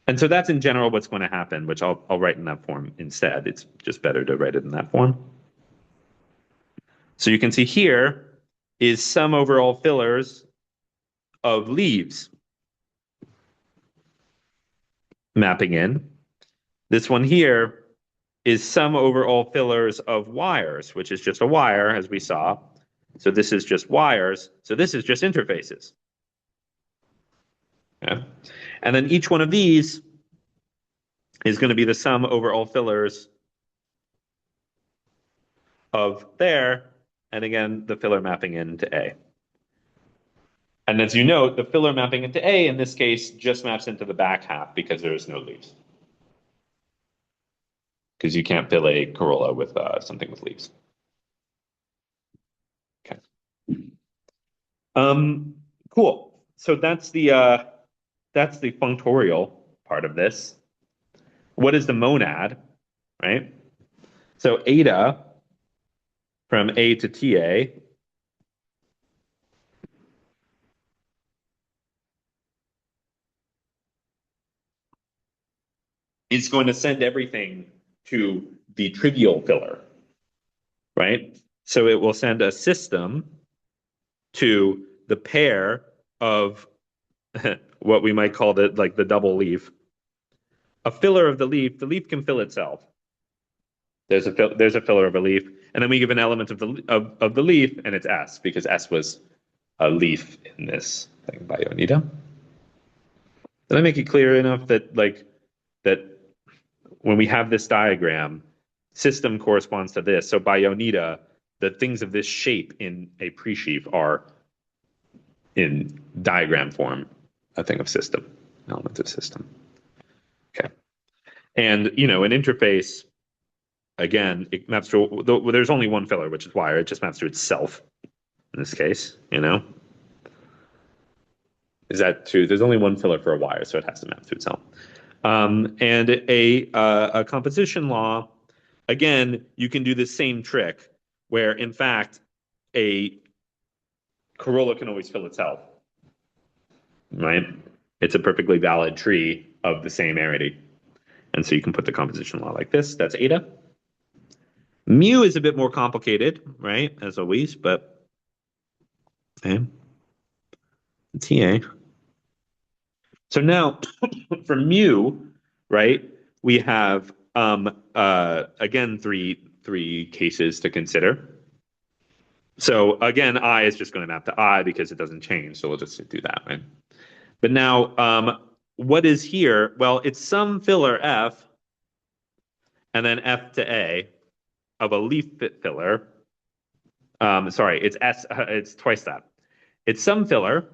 And so that's in general what's going to happen, which I'll write in that form instead. It's just better to write it in that form. So you can see here is sum over all fillers of leaves mapping in. This one here is sum over all fillers of wires, which is just a wire, as we saw. So this is just wires. So this is just interfaces. Yeah. And then each one of these is going to be the sum over all fillers of there, and again, the filler mapping into A. And as you note, the filler mapping into A in this case just maps into the back half because there is no leaves. Because you can't fill a corolla with something with leaves. Okay. Cool. So that's the functorial part of this. What is the monad, right? So eta from A to TA is going to send everything to the trivial filler, right? So it will send a system to the pair of what we might call like the double leaf. A filler of the leaf can fill itself. There's a filler of a leaf, and then we give an element of the leaf, and it's S because S was a leaf in this thing by Onita. Did I make it clear enough that that when we have this diagram, system corresponds to this. So by Onita, the things of this shape in a pre-sheaf are in diagram form a thing of system, an element of system. Okay. And an interface, again, it maps to there's only one filler, which is wire. It just maps to itself in this case, Is that true? There's only one filler for a wire, so it has to map to itself. And a composition law, again, you can do the same trick where, in fact, a corolla can always fill itself, right? It's a perfectly valid tree of the same arity. And so you can put the composition law like this. That's eta. Mu is a bit more complicated, right? As always, but okay. TA. So now for mu, right, we have again three cases to consider. So again, I is just going to map to I because it doesn't change. So we'll just do that, right? But now what is here? Well, it's some filler F and then F to A of a leaf fit filler. Sorry, it's S, it's twice that. It's some filler,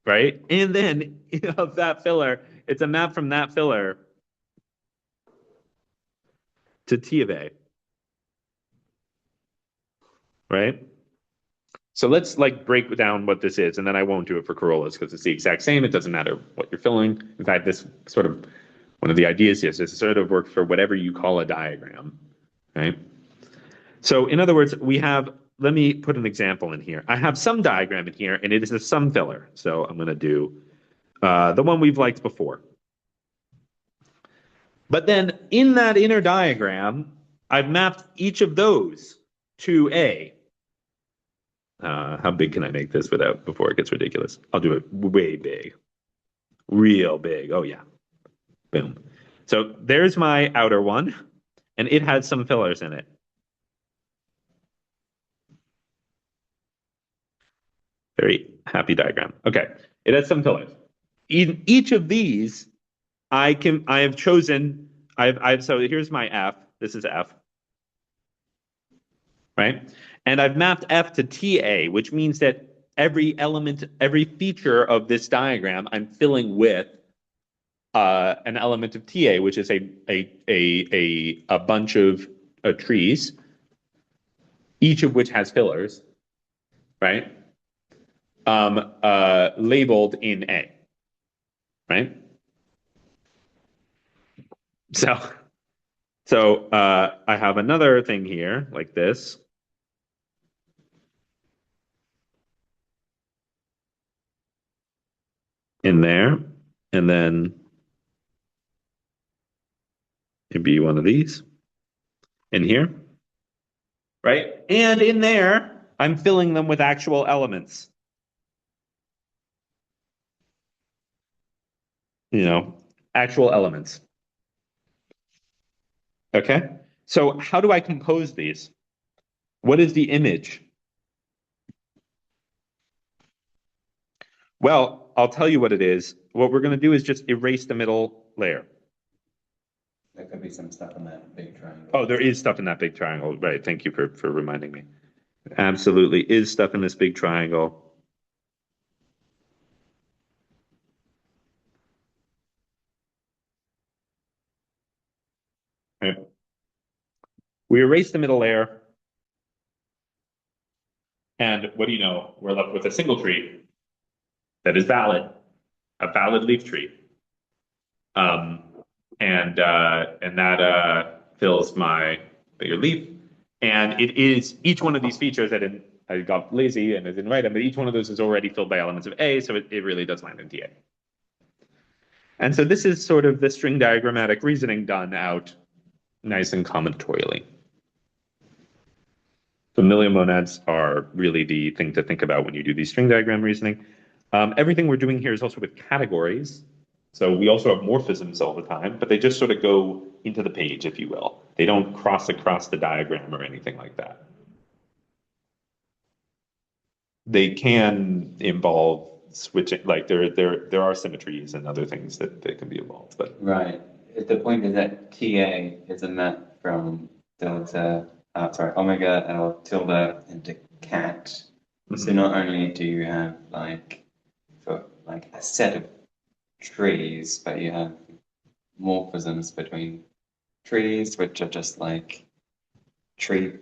right? And then of that filler, it's a map from that filler to T of A, right? So let's break down what this is, and then I won't do it for corollas because it's the exact same. It doesn't matter what you're filling. In fact, this sort of one of the ideas is this sort of works for whatever you call a diagram, right? So in other words, let me put an example in here. I have some diagram in here, and it is a sum filler. So I'm going to do the one we've liked before. But then in that inner diagram, I've mapped each of those to A. How big can I make this before it gets ridiculous? I'll do it way big. Real big. Oh, yeah. Boom. So there's my outer one, and it has some fillers in it. Very happy diagram. Okay. It has some fillers. In each of these, so here's my F. This is F. Right? And I've mapped F to TA, which means that every element, every feature of this diagram, I'm filling with an element of TA, which is a bunch of trees, each of which has fillers, right? Labeled in A, right? So So I have another thing here like this. In there, and then it'd be one of these in here, right? And in there, I'm filling them with actual elements. Actual elements. Okay. So how do I compose these? What is the image? Well, I'll tell you what it is. What we're going to do is just erase the middle layer. There could be some stuff in that big triangle. Oh, there is stuff in that big triangle. Right. Thank you for reminding me. Absolutely is stuff in this big triangle. Right. We erase the middle layer. And what do you know? We're left with a single tree that is valid, a valid leaf tree. Um, and that fills my bigger leaf. And it is each one of these features I got lazy and I didn't write them, but each one of those is already filled by elements of A, so it really does land in TA. And so this is sort of the string diagrammatic reasoning done out nice and combinatorially. Familiar monads are really the thing to think about when you do these string diagram reasoning. Everything we're doing here is also with categories. So we also have morphisms all the time, but they just sort of go into the page, if you will. They don't cross across the diagram or anything like that. They can involve switching, like there are symmetries and other things that can be involved. But right. The point is that TA is a map from delta, omega L tilde into cat. So not only do you have like a set of trees, but you have morphisms between trees, which are just like tree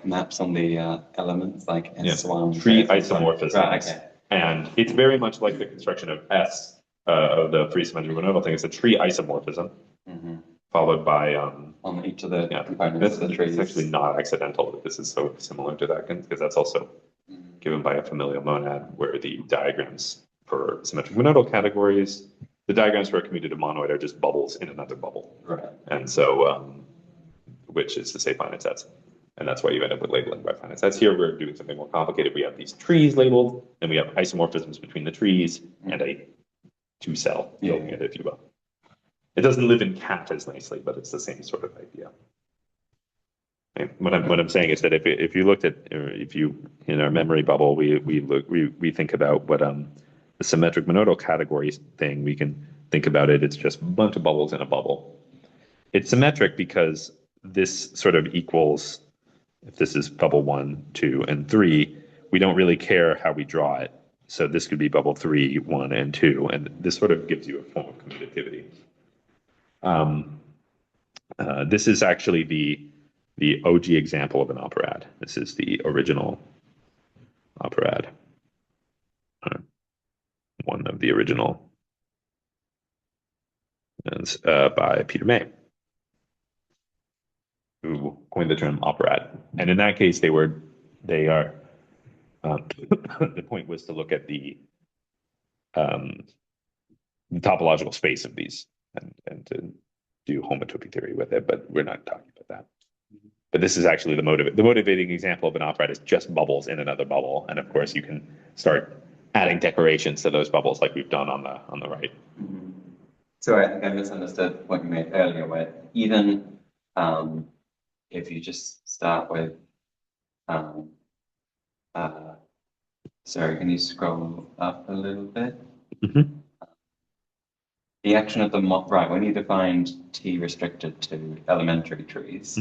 maps on the elements, like S1. Tree isomorphisms. Right, okay. And it's very much like the construction of S of the free symmetric monodal thing. It's a tree isomorphism, followed by on each of the components of the trees. It's actually not accidental that this is so similar to that, because that's also given by a familial monad, where the diagrams for symmetric monodal categories, the diagrams for a commutative monoid are just bubbles in another bubble. Right. And so, which is to say finite sets. And that's why you end up with labeling by finite sets. Here we're doing something more complicated. We have these trees labeled, and we have isomorphisms between the trees and a two-cell building it, if you will. It doesn't live in cat as nicely, but it's the same sort of idea. And what I'm saying is that if you looked at, if you in our memory bubble, we think about what the symmetric monodal categories thing. We can think about it. It's just a bunch of bubbles in a bubble. It's symmetric because this sort of equals, if this is bubble 1, 2, and 3, we don't really care how we draw it. So this could be bubble 3, 1, and 2, and this sort of gives you a form of commutativity. This is actually the OG example of an operad. This is the original operad. One of the original, and by Peter May, who coined the term operad. And in that case, they are. The point was to look at the topological space of these and to do homotopy theory with it, but we're not talking about that. But this is actually the motivating example of an operad is just bubbles in another bubble, and of course you can start adding decorations to those bubbles like we've done on the right. So I think I misunderstood the point you made earlier, where even if you just start with, sorry, can you scroll up a little bit? The action of the right, when you defined T restricted to elementary trees,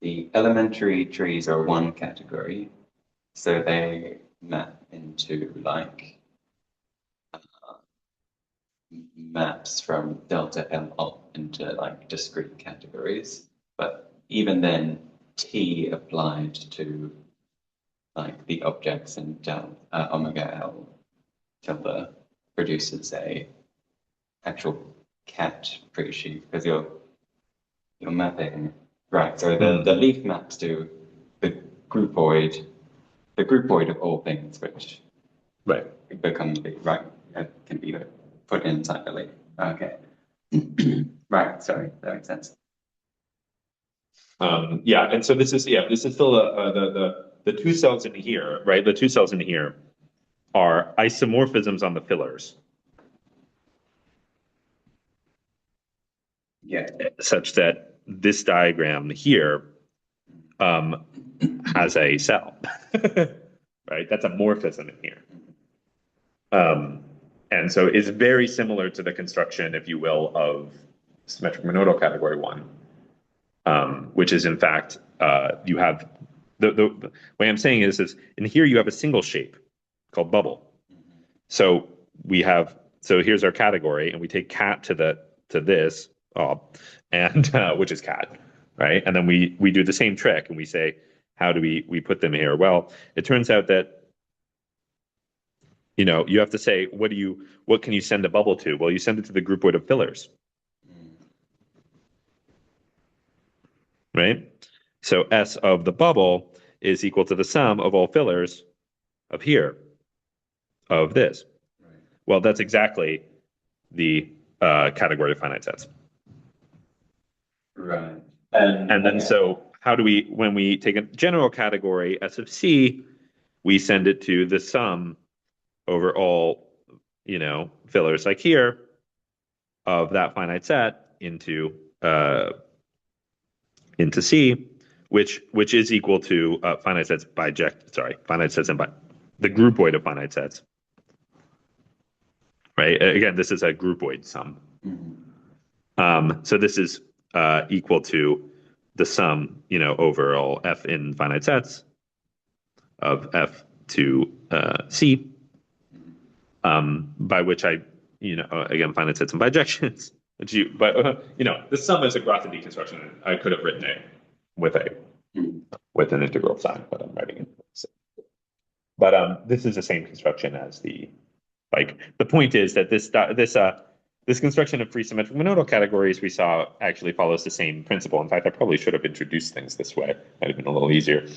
the elementary trees are one category, so they map into like maps from delta L up into like discrete categories. But even then, T applied to like the objects in omega L tilde produces a actual cat free sheet because you're mapping, right? So the leaf maps to the groupoid of all things, which Right. become the right can be put inside the leaf. Okay. Right. Sorry, that makes sense. Yeah, and so this is still the two cells in here, right? The two cells in here are isomorphisms on the fillers, Yeah. such that this diagram here has a cell, right? That's a morphism in here. And so it's very similar to the construction, if you will, of symmetric monodal category one, which is in fact, you have the way I'm saying is in here you have a single shape called bubble. So here's our category, and we take cat to this, and which is cat, right? And then we do the same trick, and we say, how do we put them here? Well, it turns out that you have to say, what can you send a bubble to? Well, you send it to the groupoid of fillers, right? So S of the bubble is equal to the sum of all fillers of here, of this. Right. Well, that's exactly the category of finite sets. Right. And then so how do when we take a general category S of C, we send it to the sum over all, fillers like here of that finite set into C, which is equal to finite sets finite sets and by the groupoid of finite sets. Right? Again, this is a groupoid sum. So this is equal to the sum, over all F in finite sets of F to C, by which I, again, finite sets and bijections. The sum is a Grothendieck deconstruction. I could have written it with an integral sign, but I'm writing it. But this is the same construction as the point is that this construction of free symmetric monodal categories we saw actually follows the same principle. In fact, I probably should have introduced things this way. Might have been a little easier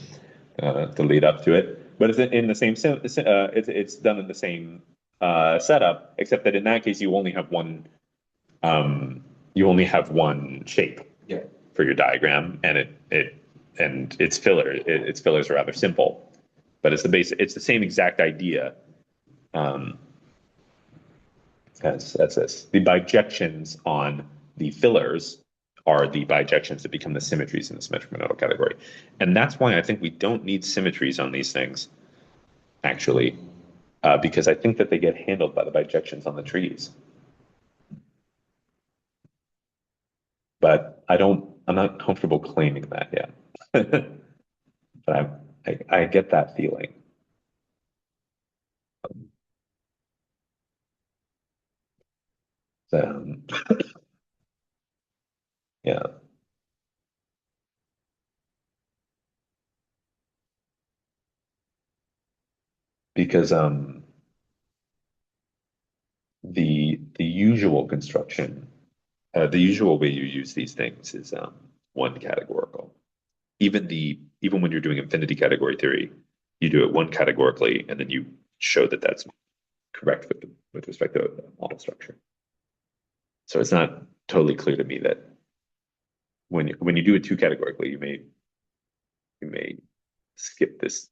to lead up to it. But it's in the same. It's done in the same setup, except that in that case you only have one. Shape for your diagram, and its fillers are rather simple, but it's the same exact idea. As this. The bijections on the fillers are the bijections that become the symmetries in the symmetric monodal category. And that's why I think we don't need symmetries on these things, actually, because I think that they get handled by the bijections on the trees. But I'm not comfortable claiming that yet. But I get that feeling. Yeah. Because the usual construction, the usual way you use these things is one categorical. Even when you're doing infinity category theory, you do it one categorically, and then you show that that's correct with respect to the model structure. So it's not totally clear to me that when you do it two categorically, you may skip this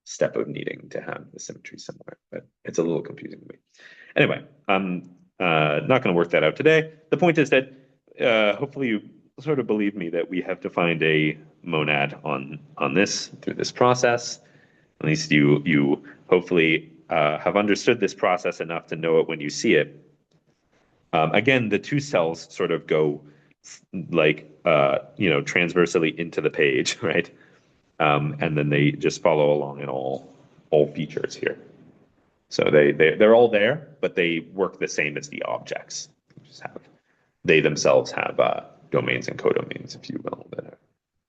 step of needing to have the symmetry somewhere, but it's a little confusing to me. Anyway, I'm not going to work that out today. The point is that hopefully you sort of believe me that we have defined a monad on this through this process. At least you hopefully have understood this process enough to know it when you see it. Again, the two cells sort of go transversely into the page, right? And then they just follow along in all features here. So they're all there, but they work the same as the objects. They themselves have domains and codomains, if you will, that are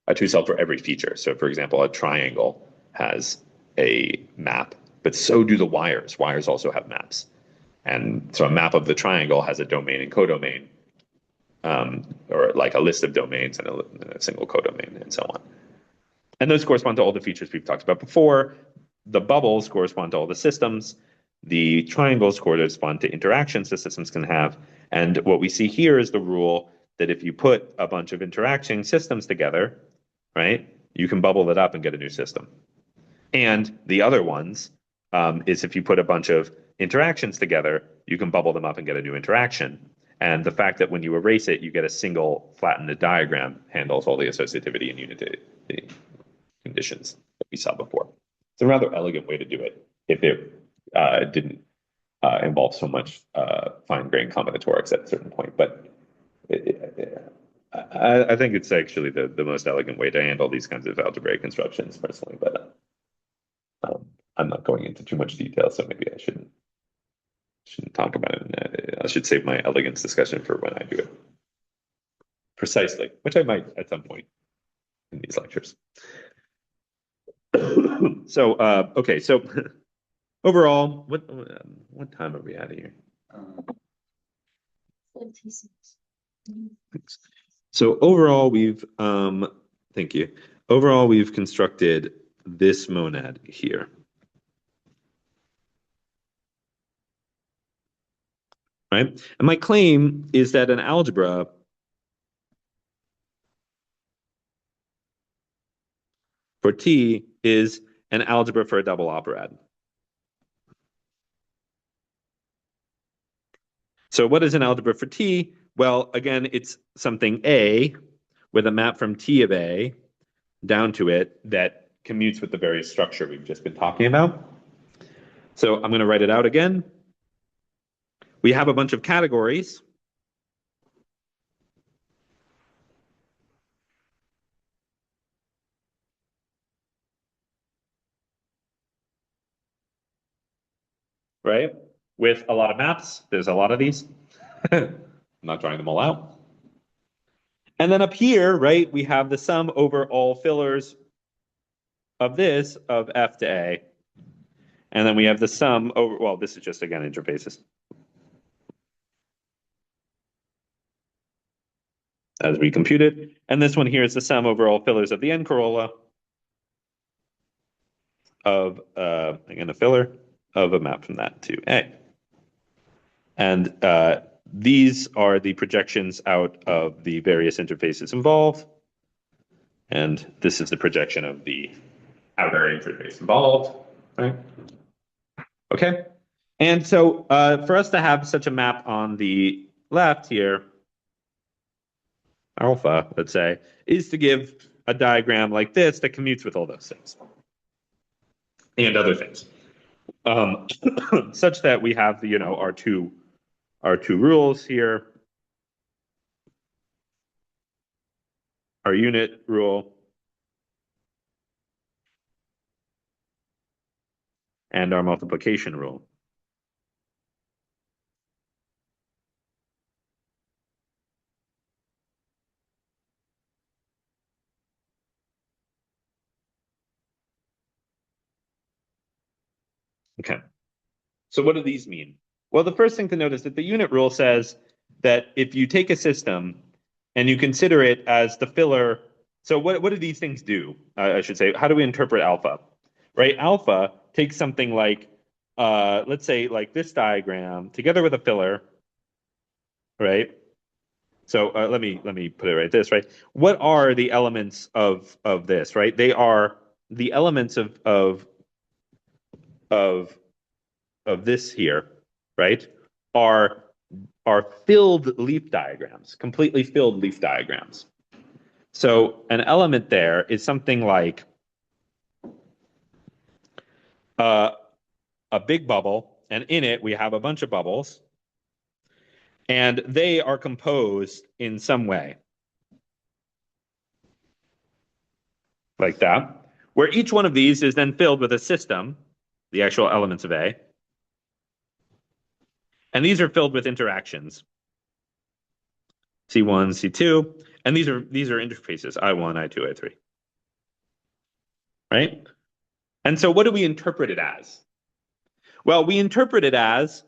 a two cell for every feature. So for example, a triangle has a map, but so do the wires. Wires also have maps. And so a map of the triangle has a domain and codomain, or like a list of domains and a single codomain and so on. And those correspond to all the features we've talked about before. The bubbles correspond to all the systems. The triangles correspond to interactions the systems can have. And what we see here is the rule that if you put a bunch of interacting systems together, right, you can bubble it up and get a new system. And the other ones is if you put a bunch of interactions together, you can bubble them up and get a new interaction. And the fact that when you erase it, you get a single flattened diagram handles all the associativity and unity conditions that we saw before. It's a rather elegant way to do it if it didn't involve so much fine-grained combinatorics at a certain point. But I think it's actually the most elegant way to handle these kinds of algebraic constructions, personally. But I'm not going into too much detail, so maybe I shouldn't talk about it. I should save my elegance discussion for when I do it precisely, which I might at some point in these lectures. So okay, so overall, what time are we at here? 56. So overall, we've thank you. Overall, we've constructed this monad here. Right? And my claim is that an algebra for T is an algebra for a double operad. So what is an algebra for T? Well, again, it's something A with a map from T of A down to it that commutes with the various structure we've just been talking about. So I'm going to write it out again. We have a bunch of categories. Right? With a lot of maps. There's a lot of these. I'm not drawing them all out. And then up here, right, we have the sum over all fillers of this of F to A. And then we have the sum over, well, this is just, again, interfaces. As we computed. And this one here is the sum over all fillers of the n corolla of, again, a filler of a map from that to A. And these are the projections out of the various interfaces involved. And this is the projection of the outer interface involved, right? Okay. And so for us to have such a map on the left here, alpha, let's say, is to give a diagram like this that commutes with all those things and other things, such that we have, you know, our two rules here, our unit rule and our multiplication rule. Okay. So what do these mean? Well, the first thing to note is that the unit rule says that if you take a system and you consider it as the filler, so what do these things do? I should say, how do we interpret alpha? Right? Alpha takes something like, let's say like this diagram together with a filler, right? So let me put it right this, right? What are the elements of this, right? They are the elements of this here, right? Are filled leaf diagrams, completely filled leaf diagrams. So an element there is something like a big bubble, and in it we have a bunch of bubbles, and they are composed in some way. Like that, where each one of these is then filled with a system, the actual elements of A. And these are filled with interactions. C1, C2, and these are interfaces, I1, I2, I3. Right? And so what do we interpret it as? Well, we interpret it as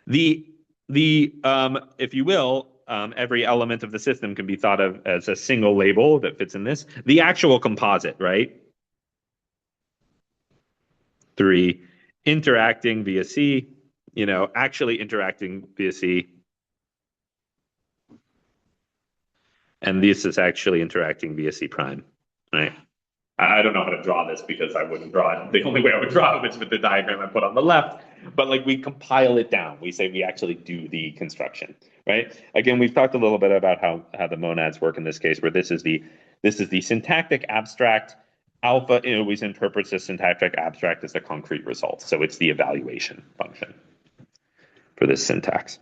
the if you will, every element of the system can be thought of as a single label that fits in this. The actual composite, right? 3, interacting via C, actually interacting via C. And this is actually interacting via C prime, right? I don't know how to draw this because I wouldn't draw it. The only way I would draw it is with the diagram I put on the left. But like we compile it down. We say we actually do the construction, right? Again, we've talked a little bit about how the monads work in this case, where this is the syntactic abstract. Alpha always interprets the syntactic abstract as the concrete result. So it's the evaluation function for this syntax.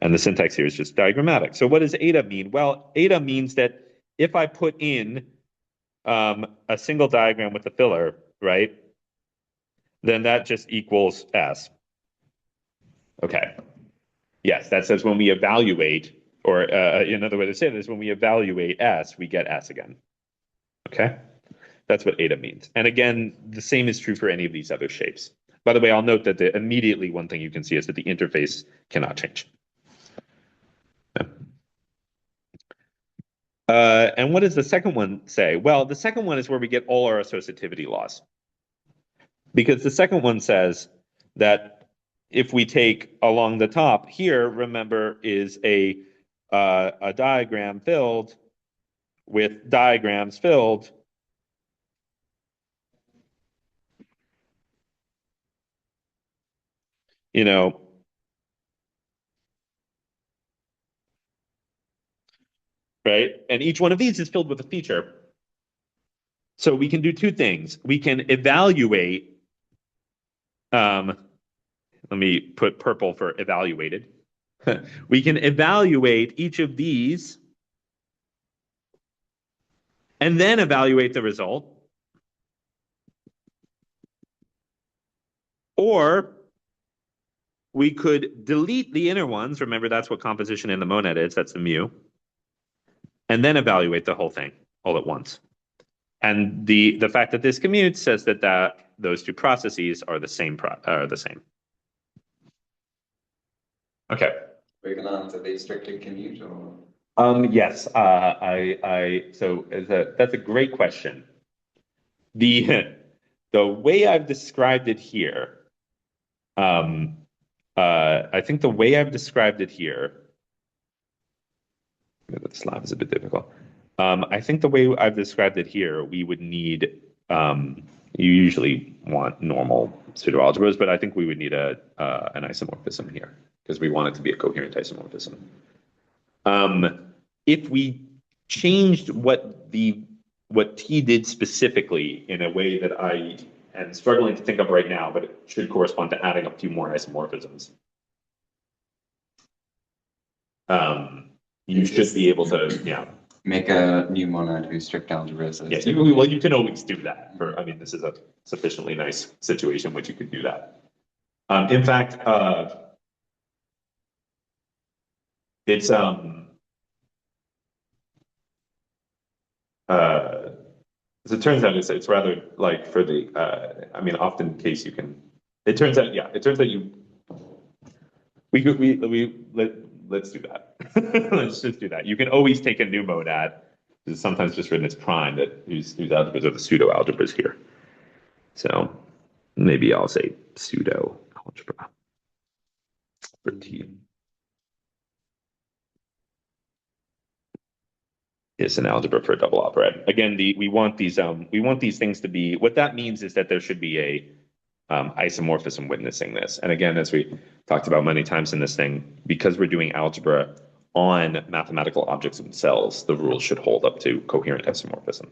And the syntax here is just diagrammatic. So what does eta mean? Well, eta means that if I put in a single diagram with a filler, right, then that just equals S. Okay. Yes, that says when we evaluate, or another way to say it is when we evaluate S, we get S again. Okay? That's what eta means. And again, the same is true for any of these other shapes. By the way, I'll note that immediately one thing you can see is that the interface cannot change. And what does the second one say? Well, the second one is where we get all our associativity laws. Because the second one says that if we take along the top here, remember, is a diagram filled with diagrams filled right? And each one of these is filled with a feature. So we can do two things. We can evaluate, let me put purple for evaluated. We can evaluate each of these and then evaluate the result. Or we could delete the inner ones. Remember, that's what composition in the monad is. That's the mu. And then evaluate the whole thing all at once. And the fact that this commutes says that those two processes are the same. Okay. We're going to answer the strictly commute or? Yes. So that's a great question. The way I've described it here, I think the way I've described it here, the slab is a bit difficult. I think the way I've described it here, we would need, you usually want normal pseudo-algebras, but I think we would need an isomorphism here because we want it to be a coherent isomorphism. If we changed what T did specifically in a way that I am struggling to think of right now, but it should correspond to adding a few more isomorphisms. You should be able to, make a new monad whose strict algebras. Yes, well, you can always do that. This is a sufficiently nice situation which you could do that. In fact, it's as it turns out, it's rather like for the often in case you can. It turns out you. Let's do that. Let's just do that. You can always take a new monad. It's sometimes just written as prime whose algebras are the pseudo algebras here. So maybe I'll say pseudo algebra for T. Is an algebra for a double operad. Again, we want these things to be. What that means is that there should be a isomorphism witnessing this. And again, as we talked about many times in this thing, because we're doing algebra on mathematical objects themselves, the rules should hold up to coherent isomorphism.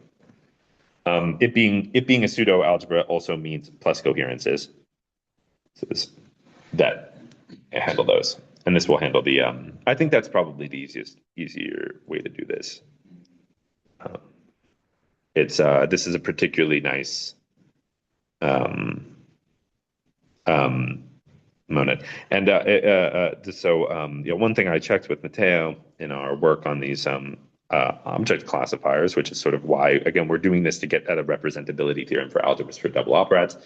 It being a pseudo algebra also means plus coherences. So that handle those, and this will handle the. I think that's probably the easier way to do this. This is a particularly nice monad. And one thing I checked with Matteo in our work on these object classifiers, which is sort of why, again, we're doing this to get at a representability theorem for algebras for double operads.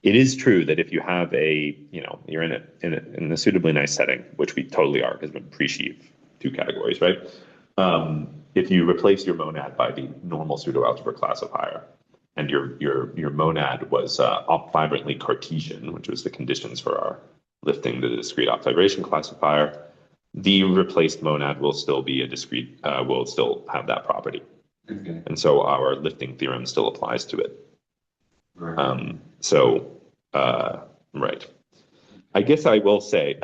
it is true that if you have you're in a suitably nice setting, which we totally are because we pre-sheaf two categories, right? If you replace your monad by the normal pseudo-algebra classifier, and your monad was op-vibrantly Cartesian, which was the conditions for our lifting the discrete op-vibration classifier, the replaced monad will still be a discrete, will still have that property. Okay. And so our lifting theorem still applies to it. Right. Right. I guess I will say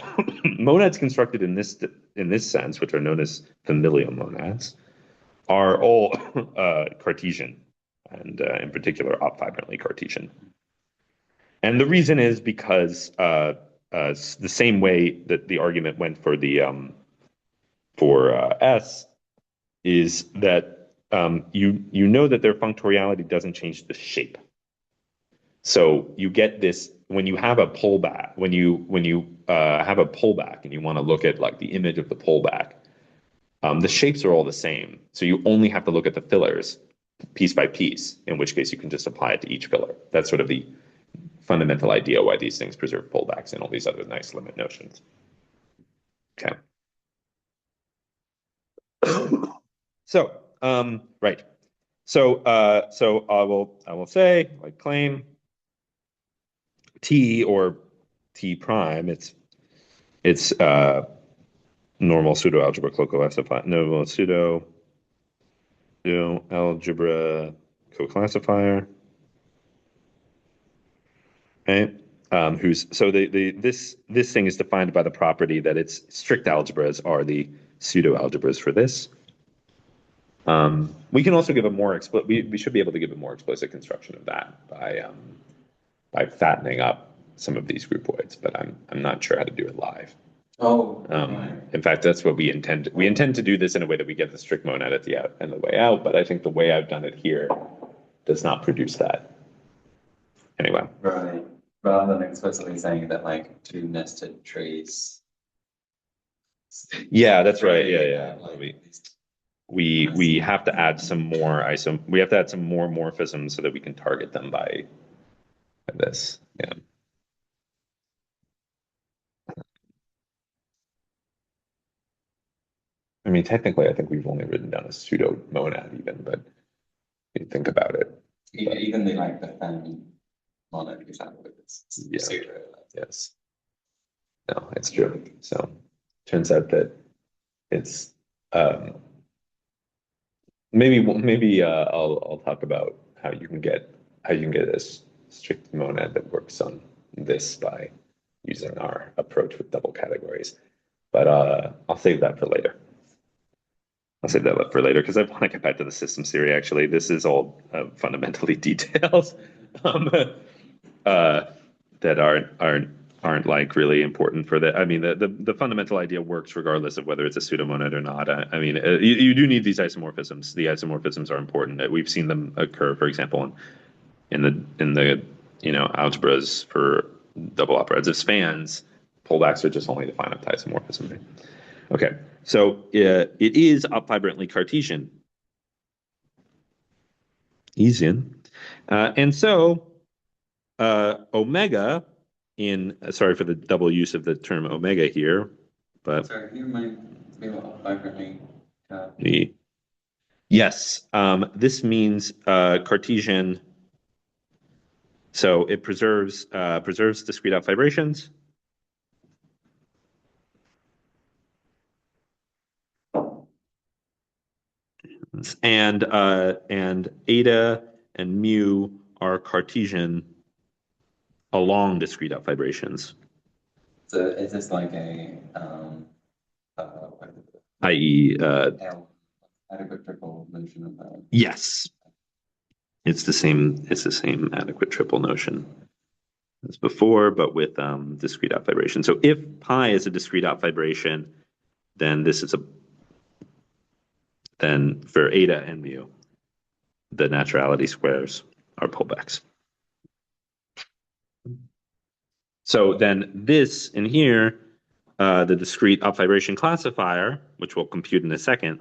monads constructed in this sense, which are known as familial monads, are all Cartesian, and in particular op-vibrantly Cartesian. And the reason is because the same way that the argument went for the for S is that you know that their functoriality doesn't change the shape. So you get this when you have a pullback, when you have a pullback and you want to look at like the image of the pullback, the shapes are all the same. So you only have to look at the fillers piece by piece, in which case you can just apply it to each filler. That's sort of the fundamental idea why these things preserve pullbacks and all these other nice limit notions. Okay. So, right. So I will say, like claim T or T prime, it's normal pseudo algebra co-classifier, normal pseudo algebra co-classifier. Okay. Who's so this thing is defined by the property that its strict algebras are the pseudo algebras for this. We can also give a more explicit. We should be able to give a more explicit construction of that by fattening up some of these groupoids, but I'm not sure how to do it live. Oh, right. In fact, that's what we intend. We intend to do this in a way that we get the strict monad at the out and the way out, but I think the way I've done it here does not produce that. Anyway. Right. Rather than explicitly saying that like two nested trees. Yeah, that's right. Yeah. Like We have to add some more we have to add some more morphisms so that we can target them by this. Yeah. I mean, technically, I think we've only written down a pseudo monad even, but if you think about it. Even the like the family monad example is Yeah. pseudo. Yes. No, it's true. So turns out that it's maybe I'll talk about how you can get a strict monad that works on this by using our approach with double categories. But I'll save that for later. I'll save that for later because I want to get back to the systems theory. Actually, this is all fundamentally details that aren't like really important for the. I mean, the fundamental idea works regardless of whether it's a pseudomonad or not. I mean, you do need these isomorphisms. The isomorphisms are important. We've seen them occur, for example, in the algebras for double operads of spans. Pullbacks are just only defined up to isomorphism. Right? Okay, so it is op-vibrantly Cartesian. Easian. And so omega sorry for the double use of the term omega here, but sorry, can you remind me what vibrantly yes, this means Cartesian. So it preserves discrete out vibrations. And eta and mu are Cartesian along discrete out vibrations. So is this like a i.e. adequate triple notion of that? Yes. It's the same adequate triple notion as before, but with discrete out vibration. So if pi is a discrete out vibration, then then for eta and mu, the naturality squares are pullbacks. So then this in here, the discrete up vibration classifier, which we'll compute in a second,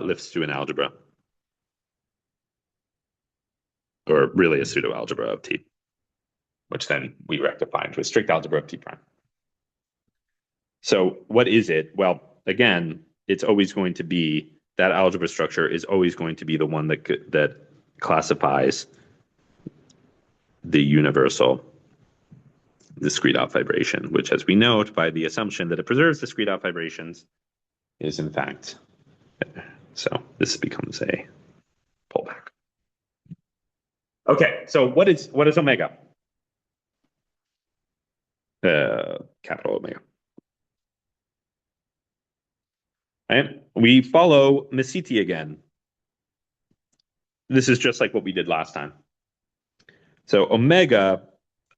lifts to an algebra. or really a pseudo algebra of T, which then we rectify into a strict algebra of T prime. So what is it? Well, again, it's always going to be that algebra structure is always going to be the one that classifies the universal discrete off vibration, which, as we note by the assumption that it preserves discrete off vibrations, is in fact. So this becomes a pullback. Okay, so what is omega? Capital omega. Right? We follow Monadicity again. This is just like what we did last time. So omega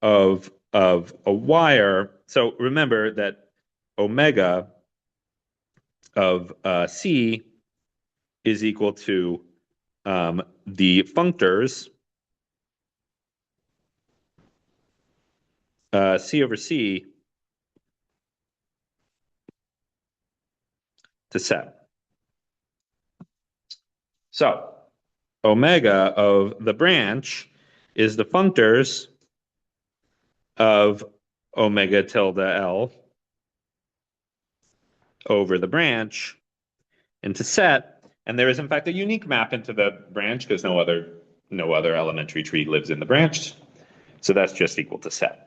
of a wire. So remember that omega of C is equal to the functors C over C to set. So omega of the branch is the functors of omega tilde L over the branch into set. And there is, in fact, a unique map into the branch because no other elementary tree lives in the branch. So that's just equal to set.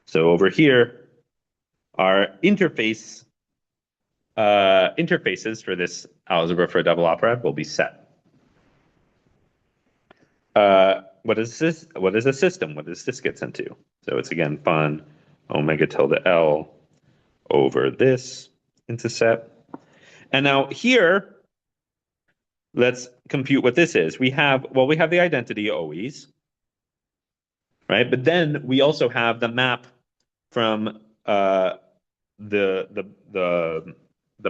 So over here, our interfaces for this algebra for a double operad will be set. What is this? What is a system? What does this get into? So it's again fun omega tilde L over this into set. And now here, let's compute what this is. We have the identity always, right? But then we also have the map from the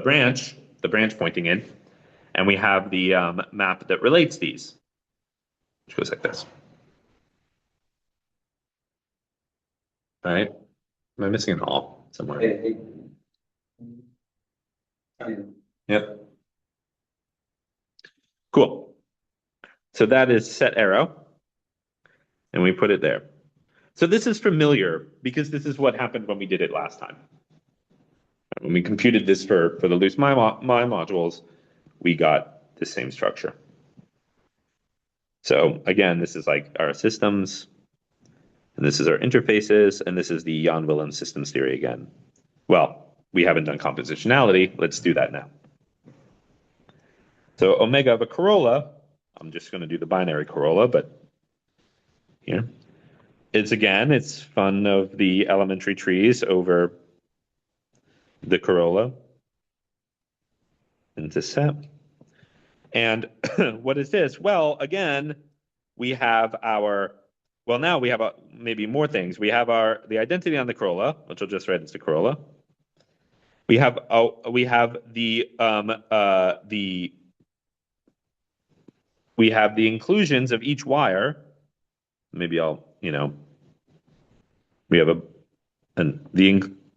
branch pointing in, and we have the map that relates these, which goes like this. Right? Am I missing an all somewhere? Yep. Cool. So that is set arrow, and we put it there. So this is familiar because this is what happened when we did it last time. When we computed this for the loose MI modules, we got the same structure. So again, this is like our systems, and this is our interfaces, and this is the Jan Willem systems theory again. Well, we haven't done compositionality. Let's do that now. So omega of a corolla, I'm just going to do the binary corolla, but here. It's fun of the elementary trees over the corolla into set. And what is this? Well, again, we have now we have maybe more things. We have the identity on the corolla, which I'll just write as the corolla. We have the inclusions of each wire. Maybe I'll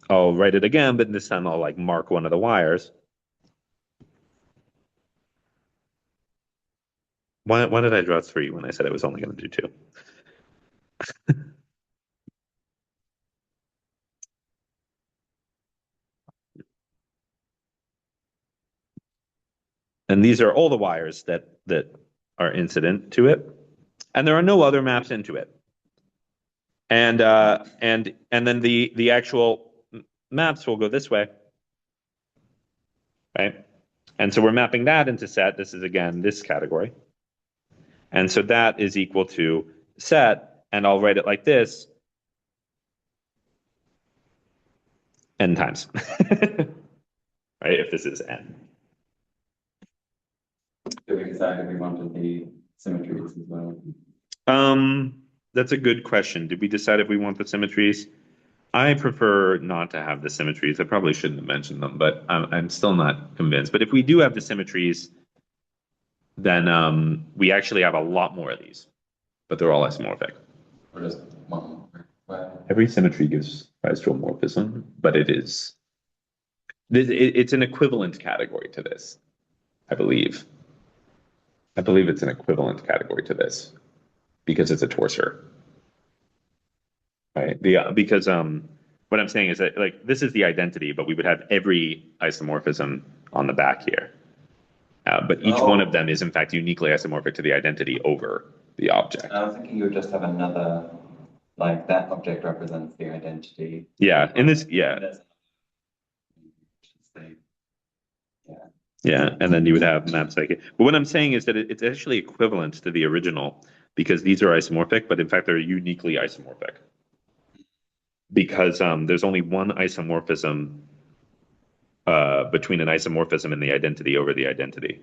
I'll write it again, but this time I'll like mark one of the wires. Why did I draw 3 when I said I was only going to do 2? And these are all the wires that are incident to it, and there are no other maps into it. And then the actual maps will go this way, right? And so we're mapping that into set. This is again this category, and so that is equal to set. And I'll write it like this: n times, right? If this is n. Do we decide if we wanted the symmetries as well? That's a good question. Did we decide if we want the symmetries? I prefer not to have the symmetries. I probably shouldn't have mentioned them, but I'm still not convinced. But if we do have the symmetries, then we actually have a lot more of these, but they're all isomorphic. Or just one? Every symmetry gives rise to a morphism, but it's an equivalent category to this, I believe. I believe it's an equivalent category to this because it's a torsor, right? Because what I'm saying is that like this is the identity, but we would have every isomorphism on the back here. But each one of them is in fact uniquely isomorphic to the identity over the object. I was thinking you would just have another, like that object represents the identity. Yeah, in this, yeah. Yeah, and then you would have maps like it. But what I'm saying is that it's actually equivalent to the original because these are isomorphic, but in fact they're uniquely isomorphic. Because there's only one isomorphism between an isomorphism and the identity over the identity.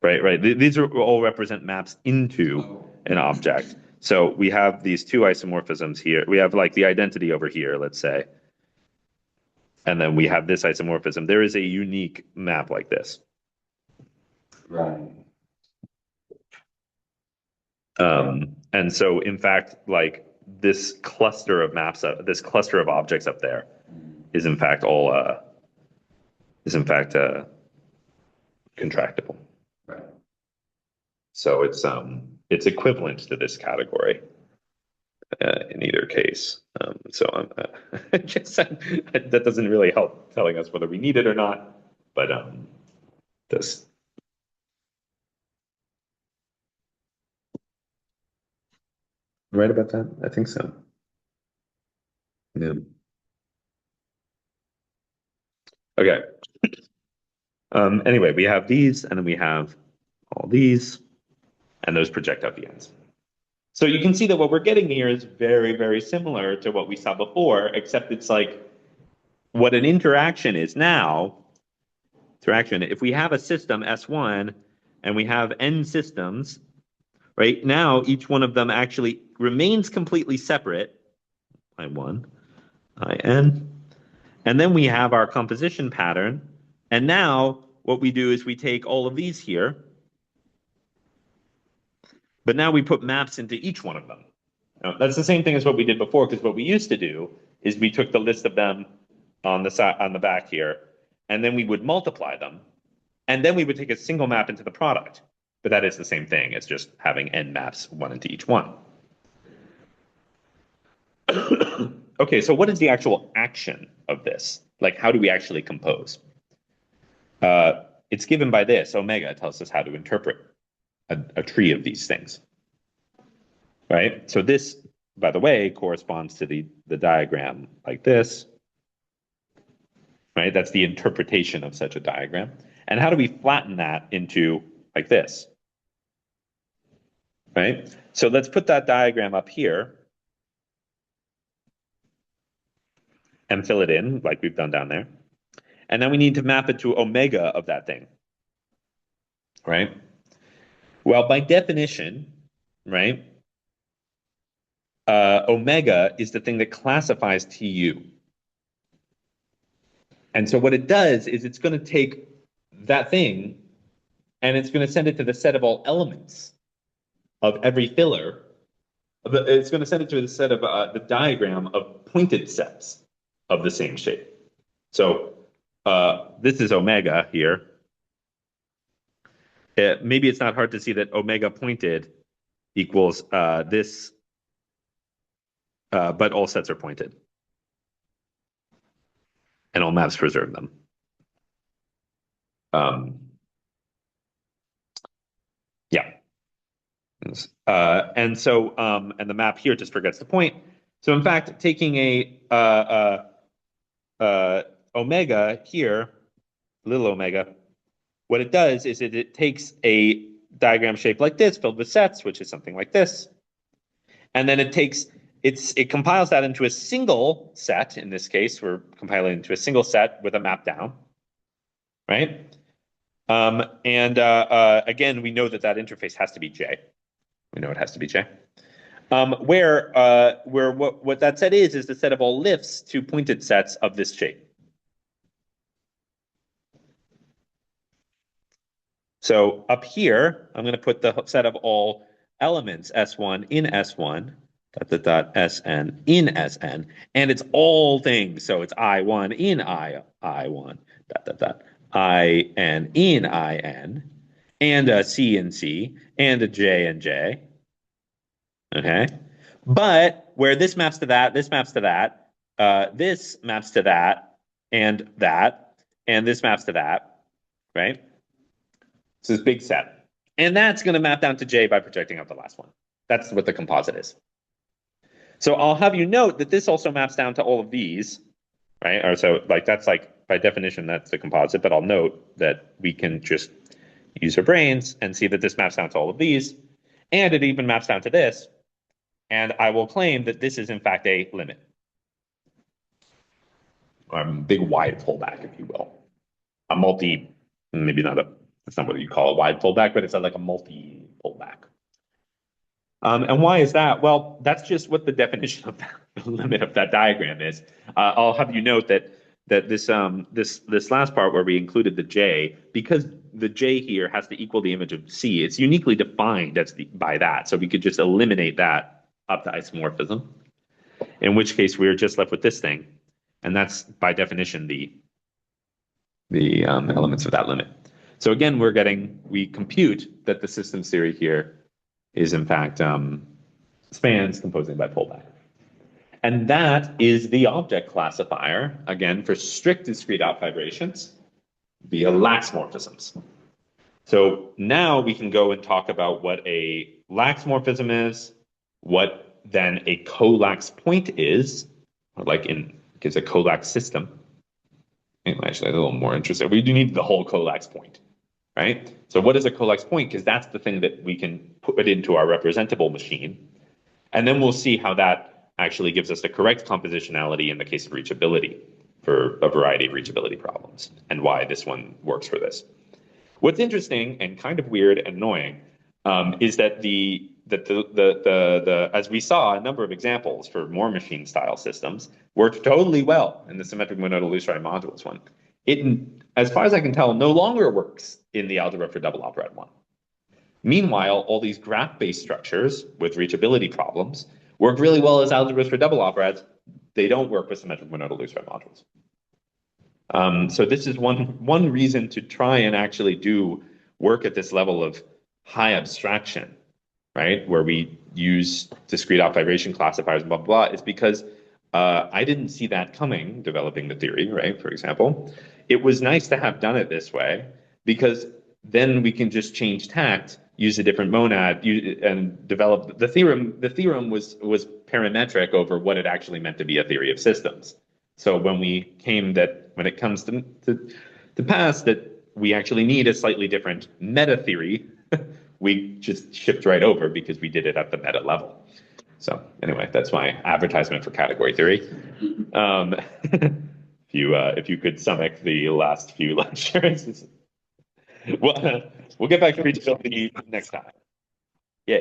Right. These are all represent maps into an object. So we have these two isomorphisms here. We have like the identity over here, let's say. And then we have this isomorphism. There is a unique map like this. Right. And so in fact, like this cluster of maps, this cluster of objects up there is in fact all, contractible. Right. So it's equivalent to this category in either case. So I guess that doesn't really help telling us whether we need it or not, but this. Right about that? I think so. Yeah. Okay. Anyway, we have these, and then we have all these, and those project out the ends. So you can see that what we're getting here is very, very similar to what we saw before, except it's like what an interaction is now. Interaction, if we have a system S1 and we have n systems, right? Now each one of them actually remains completely separate, I1, In, and then we have our composition pattern. And now what we do is we take all of these here, but now we put maps into each one of them. Now, that's the same thing as what we did before, because what we used to do is we took the list of them on the side, on the back here, and then we would multiply them, and then we would take a single map into the product. But that is the same thing as just having n maps, one into each one. Okay, so what is the actual action of this? Like, how do we actually compose? It's given by this, omega tells us how to interpret a tree of these things, right? So this, by the way, corresponds to the diagram like this, right? That's the interpretation of such a diagram. And how do we flatten that into like this, right? So let's put that diagram up here and fill it in like we've done down there. And then we need to map it to omega of that thing, right? Well, by definition, right, omega is the thing that classifies TU. And so what it does is it's going to take that thing and it's going to send it to the set of all elements of every filler. It's going to send it to the set of the diagram of pointed sets of the same shape. So this is omega here. Maybe it's not hard to see that omega pointed equals this, but all sets are pointed. And all maps preserve them. Yeah. And so, and the map here just forgets the point. So in fact, taking a omega here, little omega, what it does is it takes a diagram shape like this, filled with sets, which is something like this. And then it compiles that into a single set. In this case, we're compiling into a single set with a map down, right? Again, we know that interface has to be J. We know it has to be J. Where what that set is the set of all lifts to pointed sets of this shape. So up here, I'm going to put the set of all elements S1 in S1, Sn in Sn, and it's all things. So it's I1 in I1, In in. and a C and C, and a J and J. Okay. But where this maps to that, this maps to that, this maps to that, and this maps to that, right? So this big set. And that's going to map down to J by projecting out the last one. That's what the composite is. So I'll have you note that this also maps down to all of these, right? Or so like that's like by definition, that's the composite, but I'll note that we can just use our brains and see that this maps down to all of these, and it even maps down to this. And I will claim that this is in fact a limit. Or a big wide pullback, if you will. A multi, maybe not a, that's not what you call a wide pullback, but it's like a multi pullback. And why is that? Well, that's just what the definition of the limit of that diagram is. I'll have you note that this last part where we included the J, because the J here has to equal the image of C, it's uniquely defined as by that. So we could just eliminate that up to isomorphism, in which case we're just left with this thing. And that's by definition the elements of that limit. So again, we compute that the systems theory here is in fact spans composing by pullback. And that is the object classifier, again, for strict discrete out vibrations via lax morphisms. So now we can go and talk about what a lax morphism is, what then a colax point is, like is a colax system. Anyway, actually, that's a little more interesting. We do need the whole colax point, right? So what is a colax point? Because that's the thing that we can put into our representable machine. And then we'll see how that actually gives us the correct compositionality in the case of reachability for a variety of reachability problems, and why this one works for this. What's interesting and kind of weird and annoying is that as we saw, a number of examples for more machine style systems worked totally well in the symmetric monodal Illustrated modules one. It, as far as I can tell, no longer works in the algebra for double operad one. Meanwhile, all these graph-based structures with reachability problems work really well as algebras for double operads. They don't work with symmetric monodal Illustrated modules. So this is one reason to try and actually do work at this level of high abstraction, right? Where we use discrete out vibration classifiers and blah, blah, blah, is because I didn't see that coming developing the theory, right? For example, it was nice to have done it this way because then we can just change tact, use a different monad, and develop the theorem. The theorem was parametric over what it actually meant to be a theory of systems. So when it comes to pass that we actually need a slightly different meta theory, we just shipped right over because we did it at the meta level. So anyway, that's my advertisement for category theory. If you could stomach the last few lectures, we'll get back to reachability next time. Yeah.